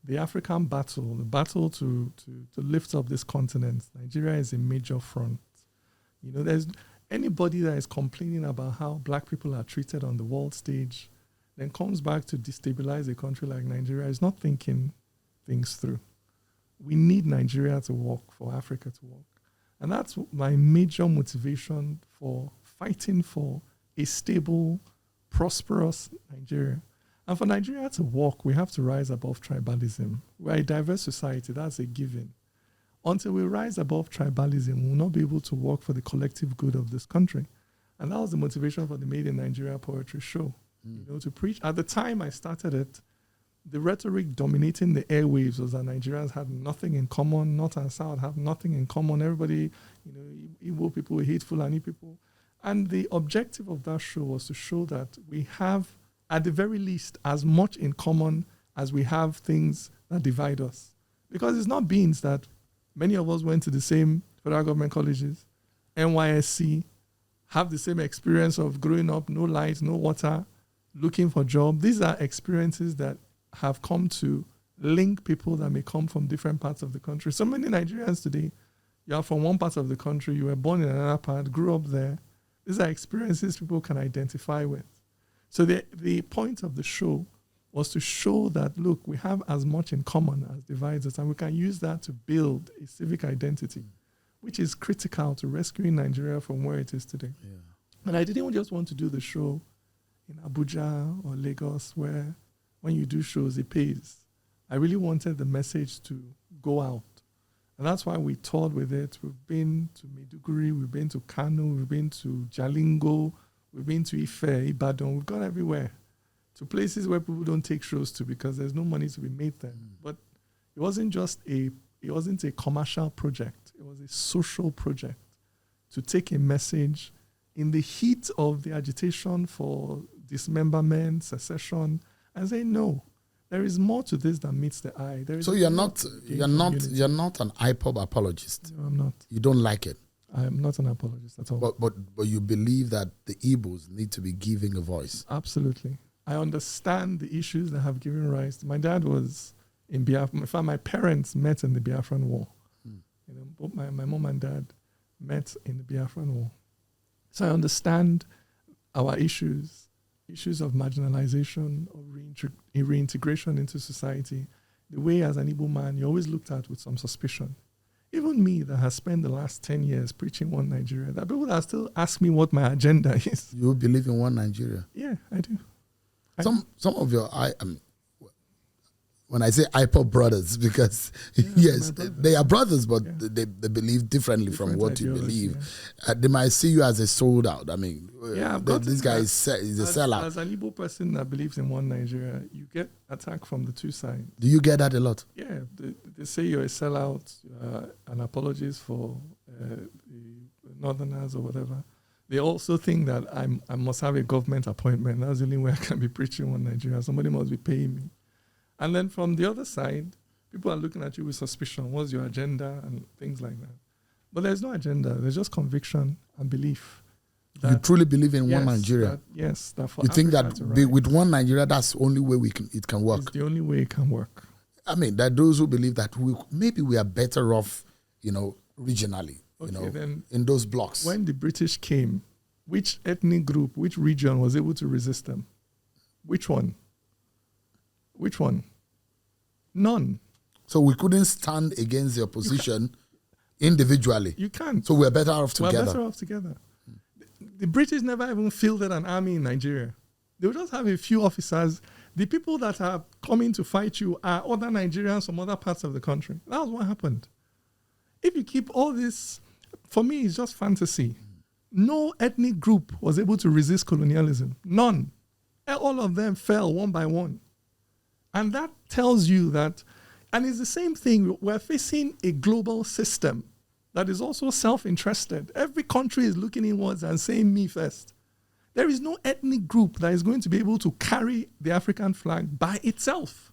The African battle, the battle to lift up this continent, Nigeria is a major front. There's anybody that is complaining about how black people are treated on the world stage, then comes back to destabilize a country like Nigeria, is not thinking things through. We need Nigeria to work for Africa to work. And that's my major motivation for fighting for a stable, prosperous Nigeria. And for Nigeria to work, we have to rise above tribalism. We're a diverse society, that's a given. Until we rise above tribalism, we will not be able to work for the collective good of this country. And that was the motivation for the Made in Nigeria poetry show. To preach. At the time I started it, the rhetoric dominating the airwaves was that Nigerians had nothing in common, North and South have nothing in common. Everybody, Igbo people hate Fulani people. And the objective of that show was to show that we have, at the very least, as much in common as we have things that divide us. Because it's not beans that many of us went to the same federal government colleges, NYSC, have the same experience of growing up, no light, no water, looking for jobs. These are experiences that have come to link people that may come from different parts of the country. So many Nigerians today, you are from one part of the country, you were born in another part, grew up there. These are experiences people can identify with. So the point of the show was to show that, look, we have as much in common as divides us, and we can use that to build a civic identity, which is critical to rescuing Nigeria from where it is today. Yeah. And I didn't just want to do the show in Abuja or Lagos, where when you do shows, it pays. I really wanted the message to go out. And that's why we toured with it. We've been to Maiduguri, we've been to Kano, we've been to Jalingo, we've been to Ife, Ibadan. We've gone everywhere, to places where people don't take shows to because there's no money to be made there. But it wasn't a commercial project. It was a social project to take a message in the heat of the agitation for dismemberment, secession, and say, no, there is more to this than meets the eye. So you're not an IPOB apologist. No, I'm not. You don't like it. I am not an apologist at all. But you believe that the Igbos need to be giving a voice. Absolutely. I understand the issues that have given rise. My dad was in Biafra. In fact, my parents met in the Biafran War. Both my mom and dad met in the Biafran War. So I understand our issues of marginalization, of reintegration into society. The way as an Igbo man, you're always looked at with some suspicion. Even me that has spent the last 10 years preaching one Nigeria, that people that still ask me what my agenda is. You believe in one Nigeria? Yeah, I do. Some of your, when I say IPOB brothers, because yes, they are brothers, but they believe differently from what you believe. Yeah. They might see you as a sold out. I mean, this guy is a sellout. As an Igbo person that believes in one Nigeria, you get attacked from the two sides. Do you get that a lot? Yeah, they say you're a sellout, an apologist for the Northerners or whatever. They also think that I must have a government appointment. That's the only way I can be preaching one Nigeria. Somebody must be paying me. And then from the other side, people are looking at you with suspicion. What's your agenda and things like that. But there's no agenda. There's just conviction and belief. You truly believe in one Nigeria? That for you think that with one Nigeria, that's the only way it can work? It's the only way it can work. I mean, there are those who believe that maybe we are better off, regionally, then in those blocks. When the British came, which ethnic group, which region was able to resist them? Which one? None. So we couldn't stand against the opposition individually. You can't. So we're better off together. We're better off together. The British never even fielded an army in Nigeria. They would just have a few officers. The people that are coming to fight you are other Nigerians from other parts of the country. That was what happened. If you keep all this, for me, it's just fantasy. No ethnic group was able to resist colonialism. None. All of them fell one by one. And that tells you that, and it's the same thing, we're facing a global system that is also self-interested. Every country is looking inwards and saying me first. There is no ethnic group that is going to be able to carry the African flag by itself.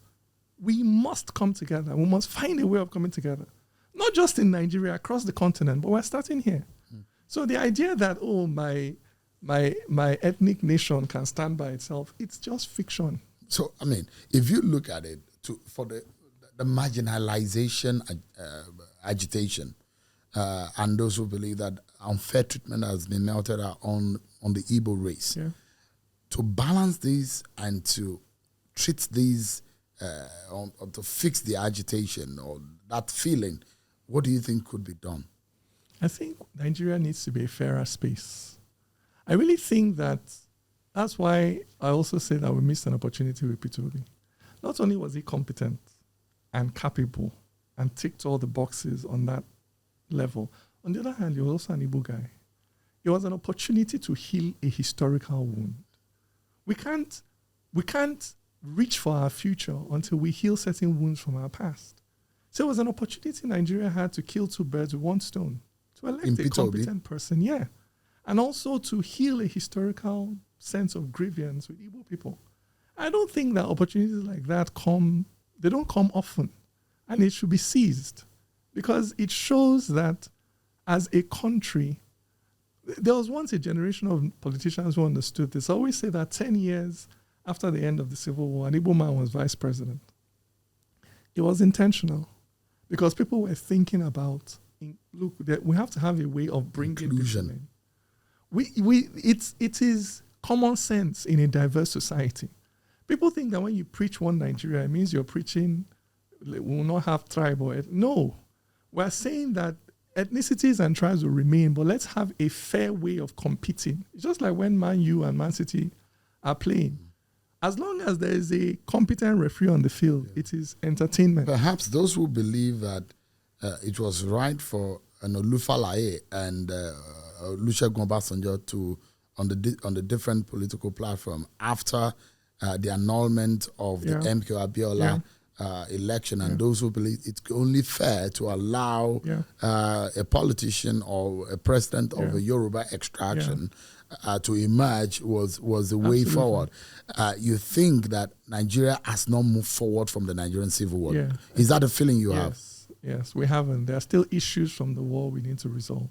We must come together. We must find a way of coming together. Not just in Nigeria, across the continent, but we're starting here. So the idea that, my ethnic nation can stand by itself, it's just fiction. So, I mean, if you look at it, for the marginalization agitation, and those who believe that unfair treatment has been melted out on the Igbo race, to balance these and to treat these, or to fix the agitation or that feeling, what do you think could be done? I think Nigeria needs to be a fairer space. I really think that's why I also say that we missed an opportunity with Peter Obi. Not only was he competent and capable and ticked all the boxes on that level, on the other hand, he was also an Igbo guy. It was an opportunity to heal a historical wound. We can't reach for our future until we heal certain wounds from our past. So it was an opportunity Nigeria had to kill two birds with one stone, to elect a competent person, and also to heal a historical sense of grievance with Igbo people. I don't think that opportunities like that they don't come often, and it should be seized because it shows that as a country, there was once a generation of politicians who understood this. I always say that 10 years after the end of the Civil War, an Igbo man was vice president. It was intentional because people were thinking about, look, we have to have a way of bringing inclusion in. It is common sense in a diverse society. People think that when you preach one Nigeria, it means you're preaching, we will not have tribe or no. We're saying that ethnicities and tribes will remain, but let's have a fair way of competing. It's just like when Man U and Man City are playing. As long as there is a competent referee on the field, it is entertainment. Perhaps those who believe that it was right for Olufalaye and Olusegun Obasanjo to, on the different political platform after the annulment of the MK Abiola election, and those who believe it's only fair to allow a politician or a president of a Yoruba extraction to emerge was the way forward. You think that Nigeria has not moved forward from the Nigerian Civil War? Yeah. Is that a feeling you have? Yes, we haven't. There are still issues from the war we need to resolve.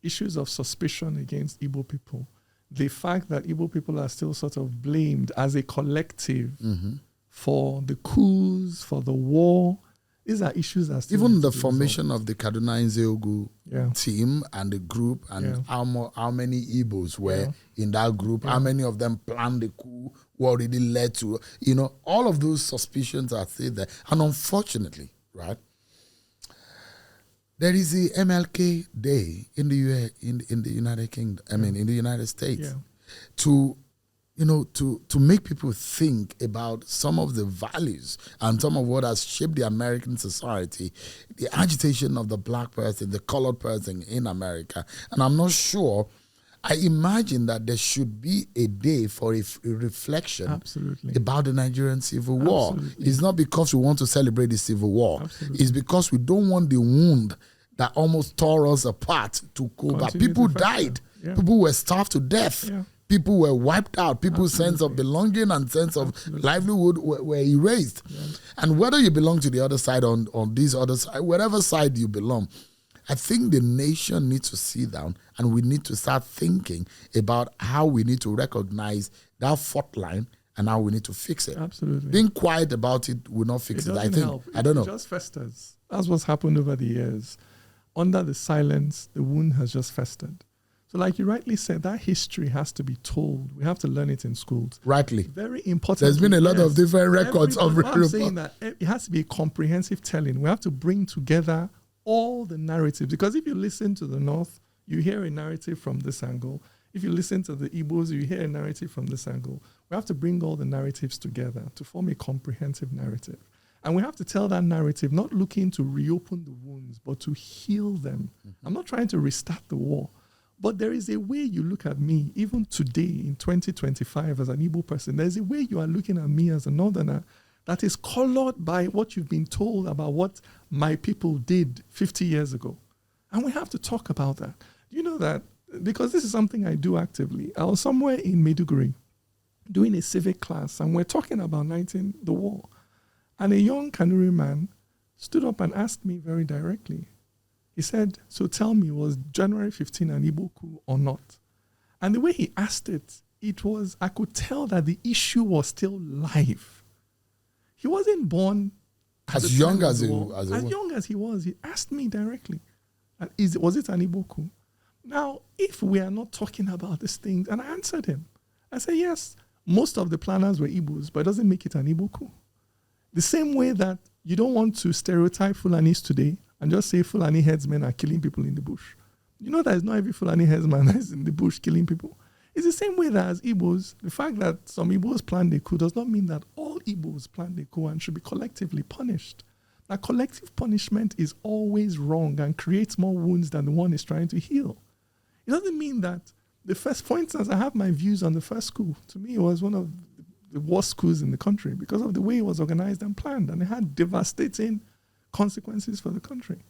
Issues of suspicion against Igbo people. The fact that Igbo people are still sort of blamed as a collective for the coups, for the war. These are issues that still even the formation of the Kaduna Nzeogu team and the group, and how many Igbos were in that group, how many of them planned the coup, what really led to, all of those suspicions are still there. And unfortunately, right, there is the MLK Day in the United Kingdom, in the United States, to make people think about some of the values and some of what has shaped the American society, the agitation of the black person, the colored person in America. And I'm not sure, I imagine that there should be a day for a reflection about the Nigerian Civil War. It's not because we want to celebrate the Civil War. It's because we don't want the wound that almost tore us apart to go back. People died. People were starved to death. People were wiped out. People's sense of belonging and sense of livelihood were erased. And whether you belong to the other side on this other side, whatever side you belong, I think the nation needs to sit down and we need to start thinking about how we need to recognize that fault line and how we need to fix it. Absolutely. Being quiet about it will not fix it. I think help. I don't know. It just festers. That's what's happened over the years. Under the silence, the wound has just festered. So like you rightly said, that history has to be told. We have to learn it in schools. Rightly. Very important. There's been a lot of different records of I'm saying that it has to be a comprehensive telling. We have to bring together all the narratives. Because if you listen to the North, you hear a narrative from this angle. If you listen to the Igbos, you hear a narrative from this angle. We have to bring all the narratives together to form a comprehensive narrative. And we have to tell that narrative, not looking to reopen the wounds, but to heal them. I'm not trying to restart the war. But there is a way you look at me, even today in 2025 as an Igbo person, there's a way you are looking at me as a Northerner that is colored by what you've been told about what my people did 50 years ago. And we have to talk about that. You know that, because this is something I do actively. I was somewhere in Maiduguri doing a civic class, and we're talking about the war. And a young Kanuri man stood up and asked me very directly. He said, so tell me, was January 15 an Igbo coup or not? And the way he asked it, I could tell that the issue was still live. He wasn't born as young as he was. He asked me directly, was it an Igbo coup? Now, if we are not talking about these things, and I answered him, I said, yes, most of the planners were Igbos, but it doesn't make it an Igbo coup. The same way that you don't want to stereotype Fulanis today and just say Fulani headsmen are killing people in the bush. You know that it's not every Fulani headsman that is in the bush killing people. It's the same way that as Igbos, the fact that some Igbos planned a coup does not mean that all Igbos planned a coup and should be collectively punished. That collective punishment is always wrong and creates more wounds than the one is trying to heal. It doesn't mean that for instance, I have my views on the first coup. To me, it was one of the worst coups in the country because of the way it was organized and planned, and it had devastating consequences for the country.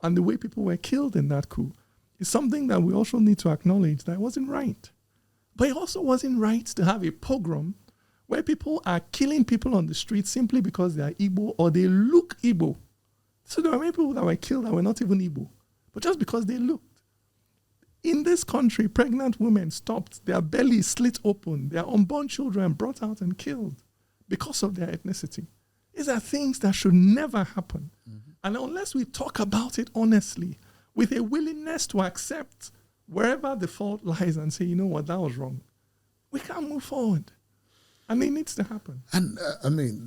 And the way people were killed in that coup is something that we also need to acknowledge that it wasn't right. But it also wasn't right to have a pogrom where people are killing people on the street simply because they are Igbo or they look Igbo. So there were many people that were killed that were not even Igbo, but just because they looked. In this country, pregnant women stopped, their bellies slit open, their unborn children brought out and killed because of their ethnicity. These are things that should never happen. Mm-hmm. And unless we talk about it honestly, with a willingness to accept wherever the fault lies and say, you know what, that was wrong, we can't move forward. And it needs to happen. And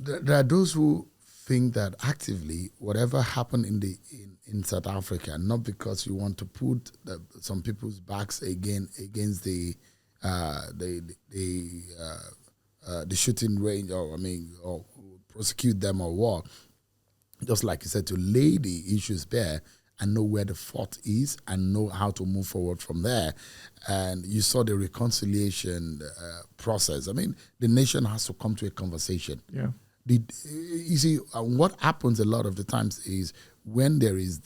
there are those who think that actively whatever happened in South Africa, not because you want to put some people's backs against the shooting range, or prosecute them or what. Just like you said, to lay the issues bare and know where the fault is and know how to move forward from there. And you saw the reconciliation process. The nation has to come to a conversation. Yeah. You see, what happens a lot of the times is when there is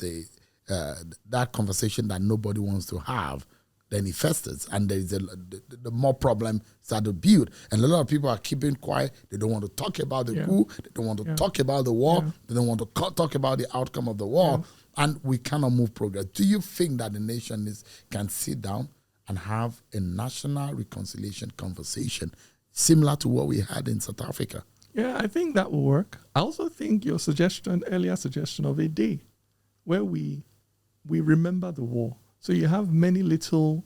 that conversation that nobody wants to have, then it festers, and there is the more problems start to build. And a lot of people are keeping quiet. They don't want to talk about the coup. They don't want to talk about the war. Yeah. They don't want to talk about the outcome of the war. Yeah. And we cannot move progress. Do you think that the nation can sit down and have a national reconciliation conversation similar to what we had in South Africa? Yeah, I think that will work. I also think your earlier suggestion of a day where we remember the war. So you have many little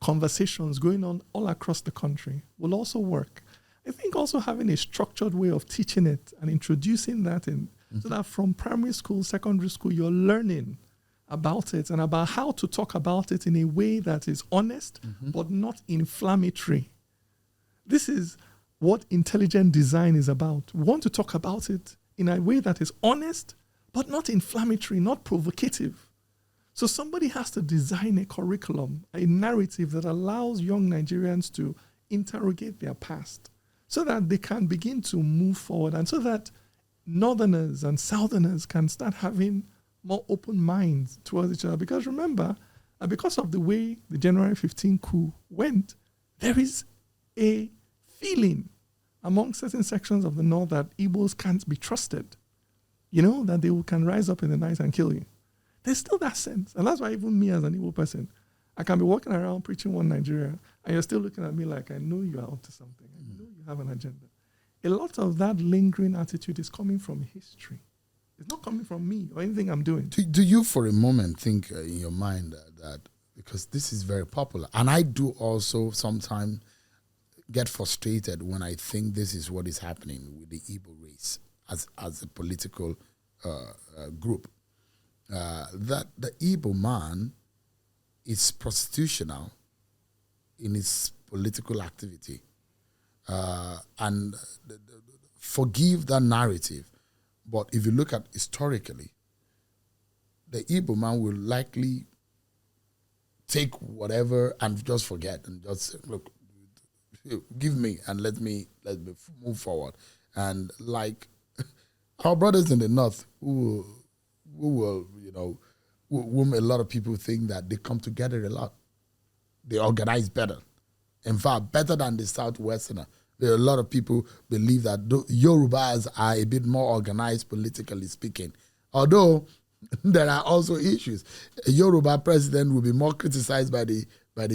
conversations going on all across the country will also work. I think also having a structured way of teaching it and introducing that in, so that from primary school, secondary school, you're learning about it and about how to talk about it in a way that is honest, but not inflammatory. This is what intelligent design is about. We want to talk about it in a way that is honest, but not inflammatory, not provocative. So somebody has to design a curriculum, a narrative that allows young Nigerians to interrogate their past so that they can begin to move forward and so that Northerners and Southerners can start having more open minds towards each other. Because remember, because of the way the January 15 coup went, there is a feeling among certain sections of the North that Igbos can't be trusted. That they can rise up in the night and kill you. There's still that sense. And that's why even me as an Igbo person, I can be walking around preaching one Nigeria, and you're still looking at me like, I know you are up to something. I know you have an agenda. A lot of that lingering attitude is coming from history. It's not coming from me or anything I'm doing. Do you for a moment think in your mind that, because this is very popular, and I do also sometimes get frustrated when I think this is what is happening with the Igbo race as a political group, that the Igbo man is prostitutional in his political activity, and forgive that narrative, But if you look at historically, the Igbo man will likely take whatever and just forget and just say, look, give me and let me move forward. And like our brothers in the north who will, whom a lot of people think that they come together a lot. They organize better. In fact, better than the Southwesterner. There are a lot of people believe that Yorubas are a bit more organized politically speaking. Although there are also issues. A Yoruba president will be more criticized by the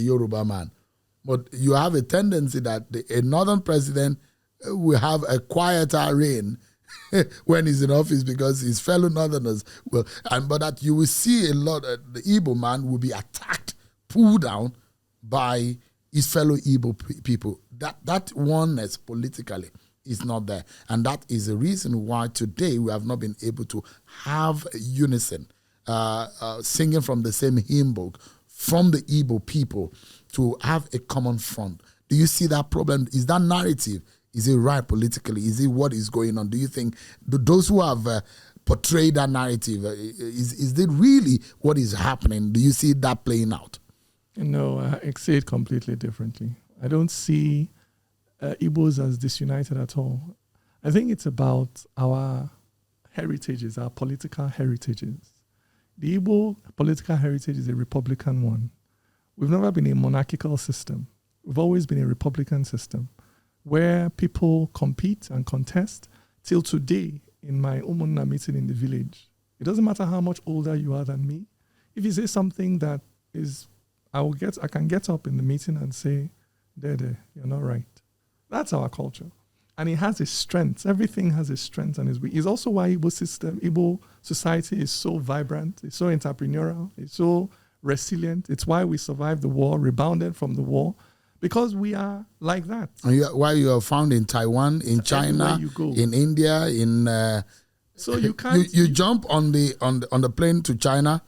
Yoruba man. But you have a tendency that a northern president will have a quieter reign when he's in office because his fellow northerners will. But that you will see a lot, the Igbo man will be attacked, pulled down by his fellow Igbo people. That oneness politically is not there. And that is the reason why today we have not been able to have unison, singing from the same hymn book, from the Igbo people to have a common front. Do you see that problem? Is that narrative, is it right politically? Is it what is going on? Do you think those who have portrayed that narrative, is it really what is happening? Do you see that playing out? No, I see it completely differently. I don't see Igbos as disunited at all. I think it's about our heritages, our political heritages. The Igbo political heritage is a Republican one. We've never been a monarchical system. We've always been a Republican system where people compete and contest. Till today, in my Umunna meeting in the village, it doesn't matter how much older you are than me. If you say something that is, I can get up in the meeting and say, Dede, you're not right. That's our culture. And it has its strengths. Everything has its strengths and its weaknesses. It's also why Igbo society is so vibrant, it's so entrepreneurial, it's so resilient. It's why we survived the war, rebounded from the war, because we are like that. And why you are found in Taiwan, in China, in India, in so you can't you jump on the plane to China.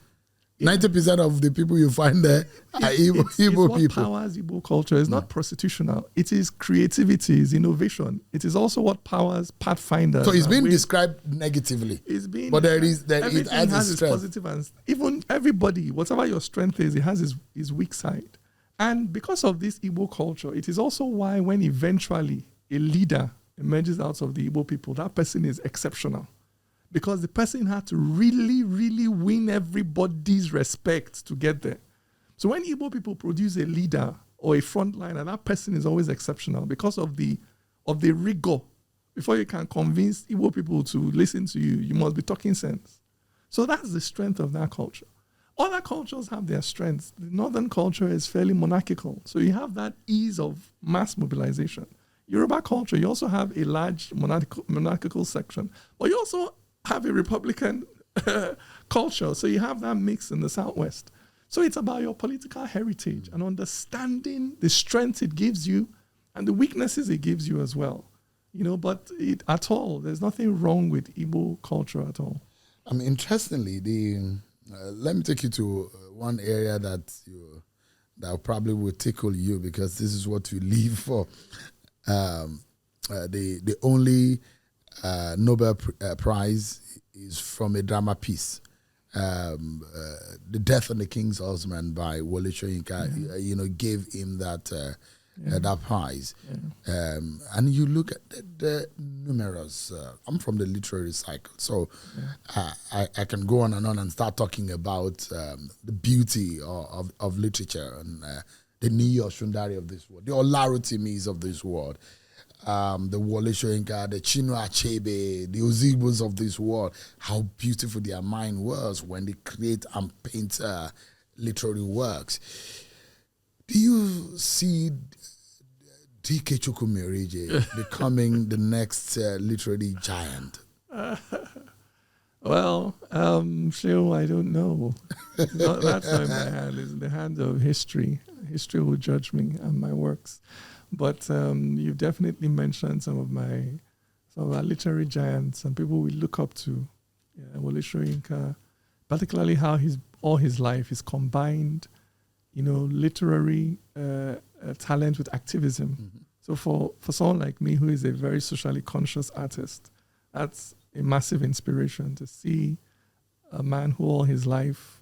90% of the people you find there are Igbo people. What powers Igbo culture is not prostitutional. It is creativity, it's innovation. It is also what powers Pathfinder. So it's being described negatively. But it has its positive and even everybody, whatever your strength is, it has his weak side. And because of this Igbo culture, it is also why when eventually a leader emerges out of the Igbo people, that person is exceptional. Because the person had to really, really win everybody's respect to get there. So when Igbo people produce a leader or a frontliner, that person is always exceptional because of the rigor. Before you can convince Igbo people to listen to you, you must be talking sense. So that's the strength of that culture. Other cultures have their strengths. The northern culture is fairly monarchical. So you have that ease of mass mobilization. Yoruba culture, you also have a large monarchical section. But you also have a Republican culture. So you have that mix in the Southwest. So it's about your political heritage and understanding the strength it gives you and the weaknesses it gives you as well. But there's nothing wrong with Igbo culture at all. Interestingly, let me take you to one area that probably will tickle you because this is what you live for. The only Nobel Prize is from a drama piece, The Death of the King's Husband by Wole Soyinka, gave him that prize. Yeah. And you look at the numerous, I'm from the literary cycle, so I can go on and start talking about the beauty of literature and the Niyi Oshundari of this world, the Olaro-Timis of this world. The Wole Soyinka, the Chinua Achebe, the Ozigbos of this world, how beautiful their mind was when they create and paint literary works. Do you see Dike Chukwumerije becoming the next literary giant? Seun, I don't know. That's not in my hand. It's in the hands of history. History will judge me and my works. But you've definitely mentioned some of our literary giants and people we look up to. Wole Soyinka, particularly how all his life is combined, literary talent with activism. Mm-hmm. So for someone like me who is a very socially conscious artist, that's a massive inspiration to see a man who all his life,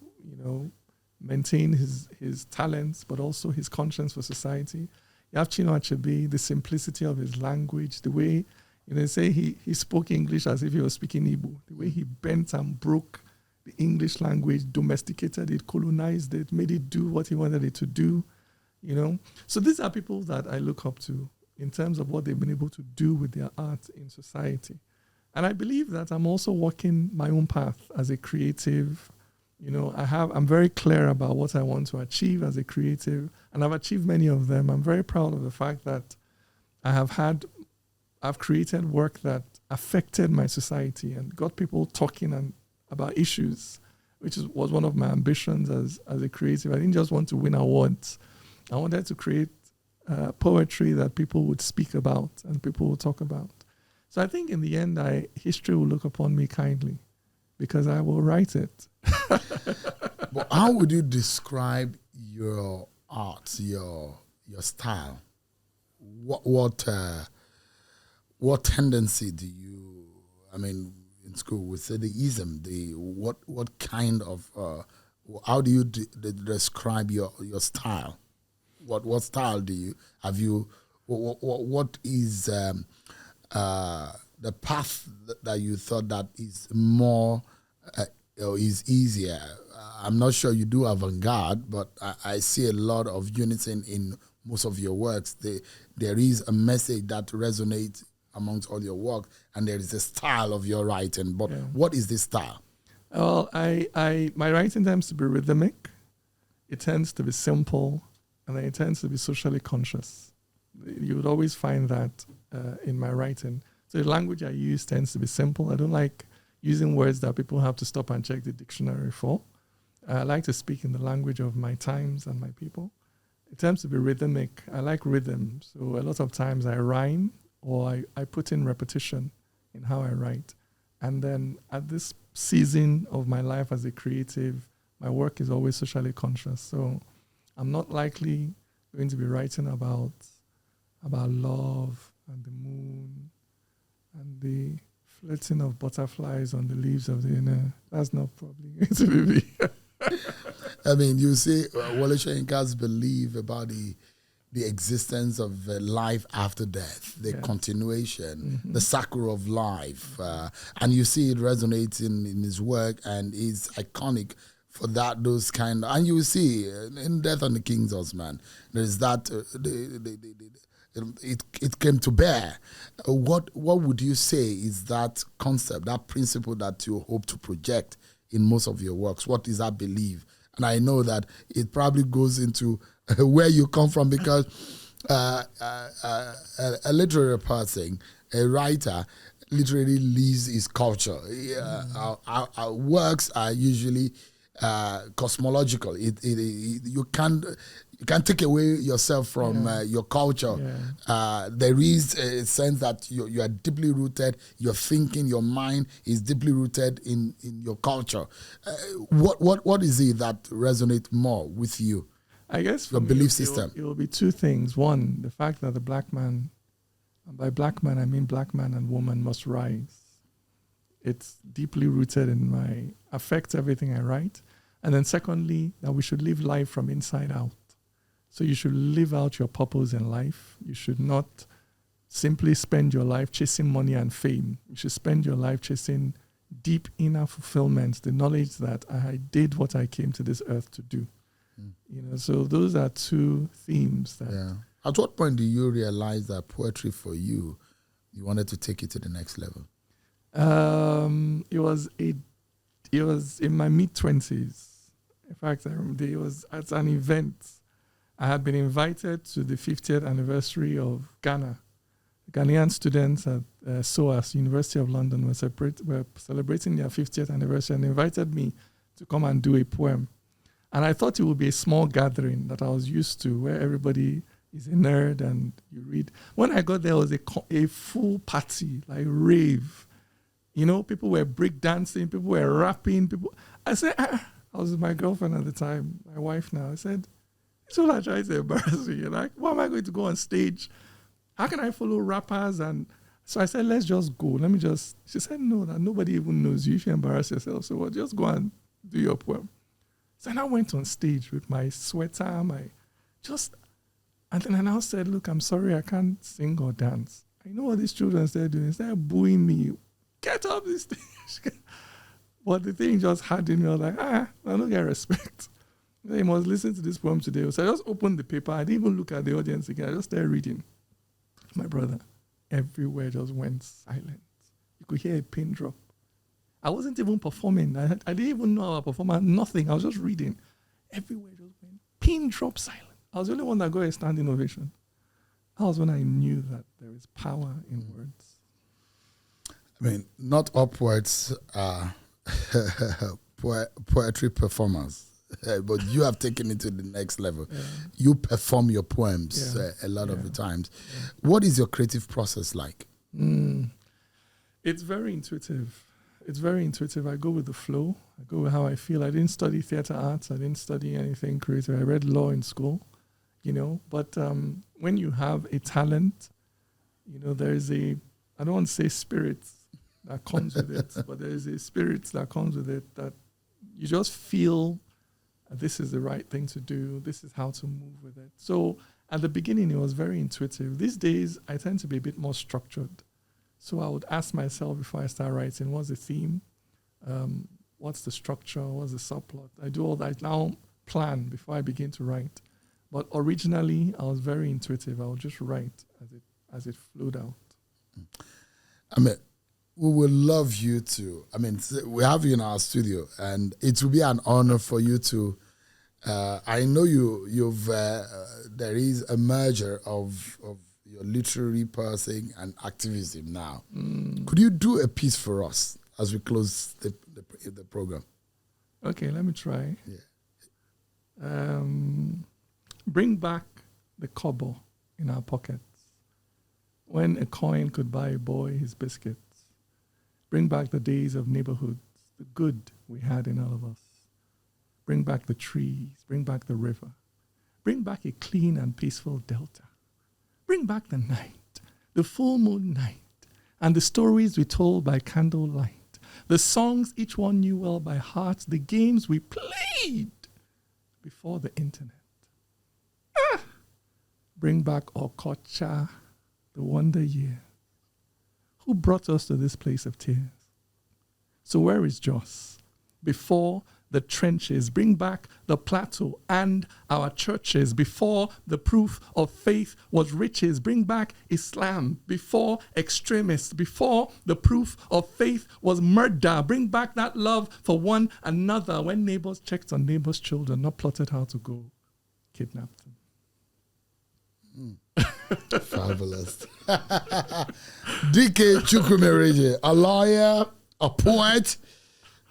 maintained his talents, but also his conscience for society. You have Chinua Achebe, the simplicity of his language, the way, they say he spoke English as if he was speaking Igbo, the way he bent and broke the English language, domesticated it, colonized it, made it do what he wanted it to do, So these are people that I look up to in terms of what they've been able to do with their art in society. And I believe that I'm also walking my own path as a creative. I'm very clear about what I want to achieve as a creative, and I've achieved many of them. I'm very proud of the fact that I've created work that affected my society and got people talking about issues, which was one of my ambitions as a creative. I didn't just want to win awards. I wanted to create poetry that people would speak about and people would talk about. So I think in the end, history will look upon me kindly because I will write it. But how would you describe your art, your style? What tendency do you? I mean, in school we say the ism. What kind of? How do you describe your style? What style do you have? What is the path that you thought that is more is easier? I'm not sure you do avant-garde, but I see a lot of unison in most of your works. There is a message that resonates amongst all your work, and there is a style of your writing. But what is this style? Well, my writing tends to be rhythmic. It tends to be simple, and then it tends to be socially conscious. You would always find that in my writing. So the language I use tends to be simple. I don't like using words that people have to stop and check the dictionary for. I like to speak in the language of my times and my people. It tends to be rhythmic. I like rhythm. So a lot of times I rhyme or I put in repetition in how I write. And then at this season of my life as a creative, my work is always socially conscious. So I'm not likely going to be writing about love and the moon and the flirting of butterflies on the leaves of the That's not probably going to be me. I mean, you see, Wole Soyinka's belief about the existence of life after death, the continuation, the circle of life, and you see it resonating in his work, and is iconic for that. Those kind, and you see in Death on the King's Horse, man, there's that. It came to bear. What would you say is that concept, that principle that you hope to project in most of your works? What is that belief? And I know that it probably goes into where you come from, because a literary person, a writer, literally lives his culture. Our works are usually cosmological. You can't take away yourself from your culture. There is a sense that you are deeply rooted. Your thinking, your mind is deeply rooted in your culture. What is it that resonates more with you? I guess your belief system. It will be two things. One, the fact that the black man, and by black man I mean black man and woman, must rise. It's deeply rooted in affects everything I write. And then secondly, that we should live life from inside out. So you should live out your purpose in life. You should not simply spend your life chasing money and fame. You should spend your life chasing deep inner fulfillment, the knowledge that I did what I came to this earth to do. So those are two themes. At what point do you realize that poetry for you wanted to take it to the next level? It was in my mid-20s. In fact, I remember it was at an event. I had been invited to the 50th anniversary of Ghana. Ghanaian students at SOAS, University of London, were celebrating their 50th anniversary and invited me to come and do a poem. And I thought it would be a small gathering that I was used to, where everybody is a nerd and you read. When I got there, it was a full party, like rave. People were breakdancing, people were rapping. I said, I was with my girlfriend at the time, my wife now. I said, so I tried to embarrass me. Like, why am I going to go on stage? How can I follow rappers? And So I said, let's just go. She said, no, that nobody even knows you if you embarrass yourself. So we'll just go and do your poem. So I went on stage with my sweater, and then I now said, look, I'm sorry, I can't sing or dance. I know what these children started doing. They're booing me. Get up this stage. But the thing just had in me. I was like, I don't get respect. They must listen to this poem today. So I just opened the paper. I didn't even look at the audience again. I just started reading. My brother, everywhere just went silent. You could hear a pin drop. I wasn't even performing. I didn't even know our performance. Nothing. I was just reading. Everywhere just went pin drop silent. I was the only one that got a standing ovation. That was when I knew that there is power in words. I mean, not upwards poetry performers, but you have taken it to the next level. Yeah. You perform your poems a lot of the times. Yeah. What is your creative process like? It's very intuitive. I go with the flow. I go with how I feel. I didn't study theater arts. I didn't study anything creative. I read law in school, But when you have a talent, there is I don't want to say spirit that comes with it, but there is a spirit that comes with it that you just feel this is the right thing to do. This is how to move with it. So at the beginning, it was very intuitive. These days, I tend to be a bit more structured. So I would ask myself before I start writing, what's the theme? What's the structure? What's the subplot? I do all that. I now plan before I begin to write. But originally, I was very intuitive. I would just write as it flowed out. I mean, we would love you to. I mean, we have you in our studio, and it will be an honor for you to. I know you've. There is a merger of your literary person and activism now. Could you do a piece for us as we close the program? Okay, let me try. Yeah. Bring back the kobo in our pockets, when a coin could buy a boy his biscuits. Bring back the days of neighborhoods, the good we had in all of us. Bring back the trees, bring back the river. Bring back a clean and peaceful delta. Bring back the night, the full moon night, and the stories we told by candlelight, the songs each one knew well by heart, the games we played before the internet. Bring back Okocha, the wonder years. Who brought us to this place of tears? So where is Jos? Before the trenches, bring back the plateau and our churches. Before the proof of faith was riches, bring back Islam. Before extremists, before the proof of faith was murder, bring back that love for one another. When neighbors checked on neighbors' children, not plotted how to go kidnap them. Fabulous. Dike Chukwumerije, a lawyer, a poet,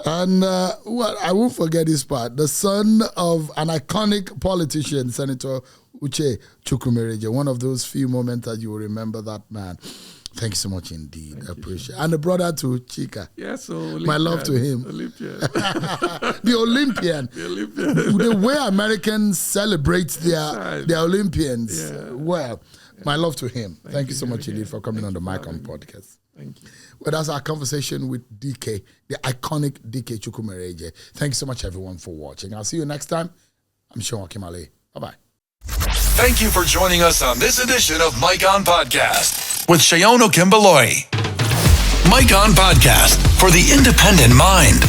and I won't forget this part, the son of an iconic politician, Senator Uche Chukwumerije. One of those few moments that you will remember that man. Thank you so much indeed. I appreciate it. And the brother to Chika. Yes, so Olympian. My love to him. Olympian. The Olympian. The Olympian. The way Americans celebrate their Olympians. Yeah. Well, my love to him. Thank you so much indeed for coming on the Mic On podcast. Thank you. Well, that's our conversation with Dike, the iconic Dike Chukwumerije. Thank you so much, everyone, for watching. I'll see you next time. I'm Seun Okinbaloye. Bye-bye. Thank you for joining us on this edition of Mic On Podcast with Seun Okinbaloye. Mic On Podcast for the independent mind.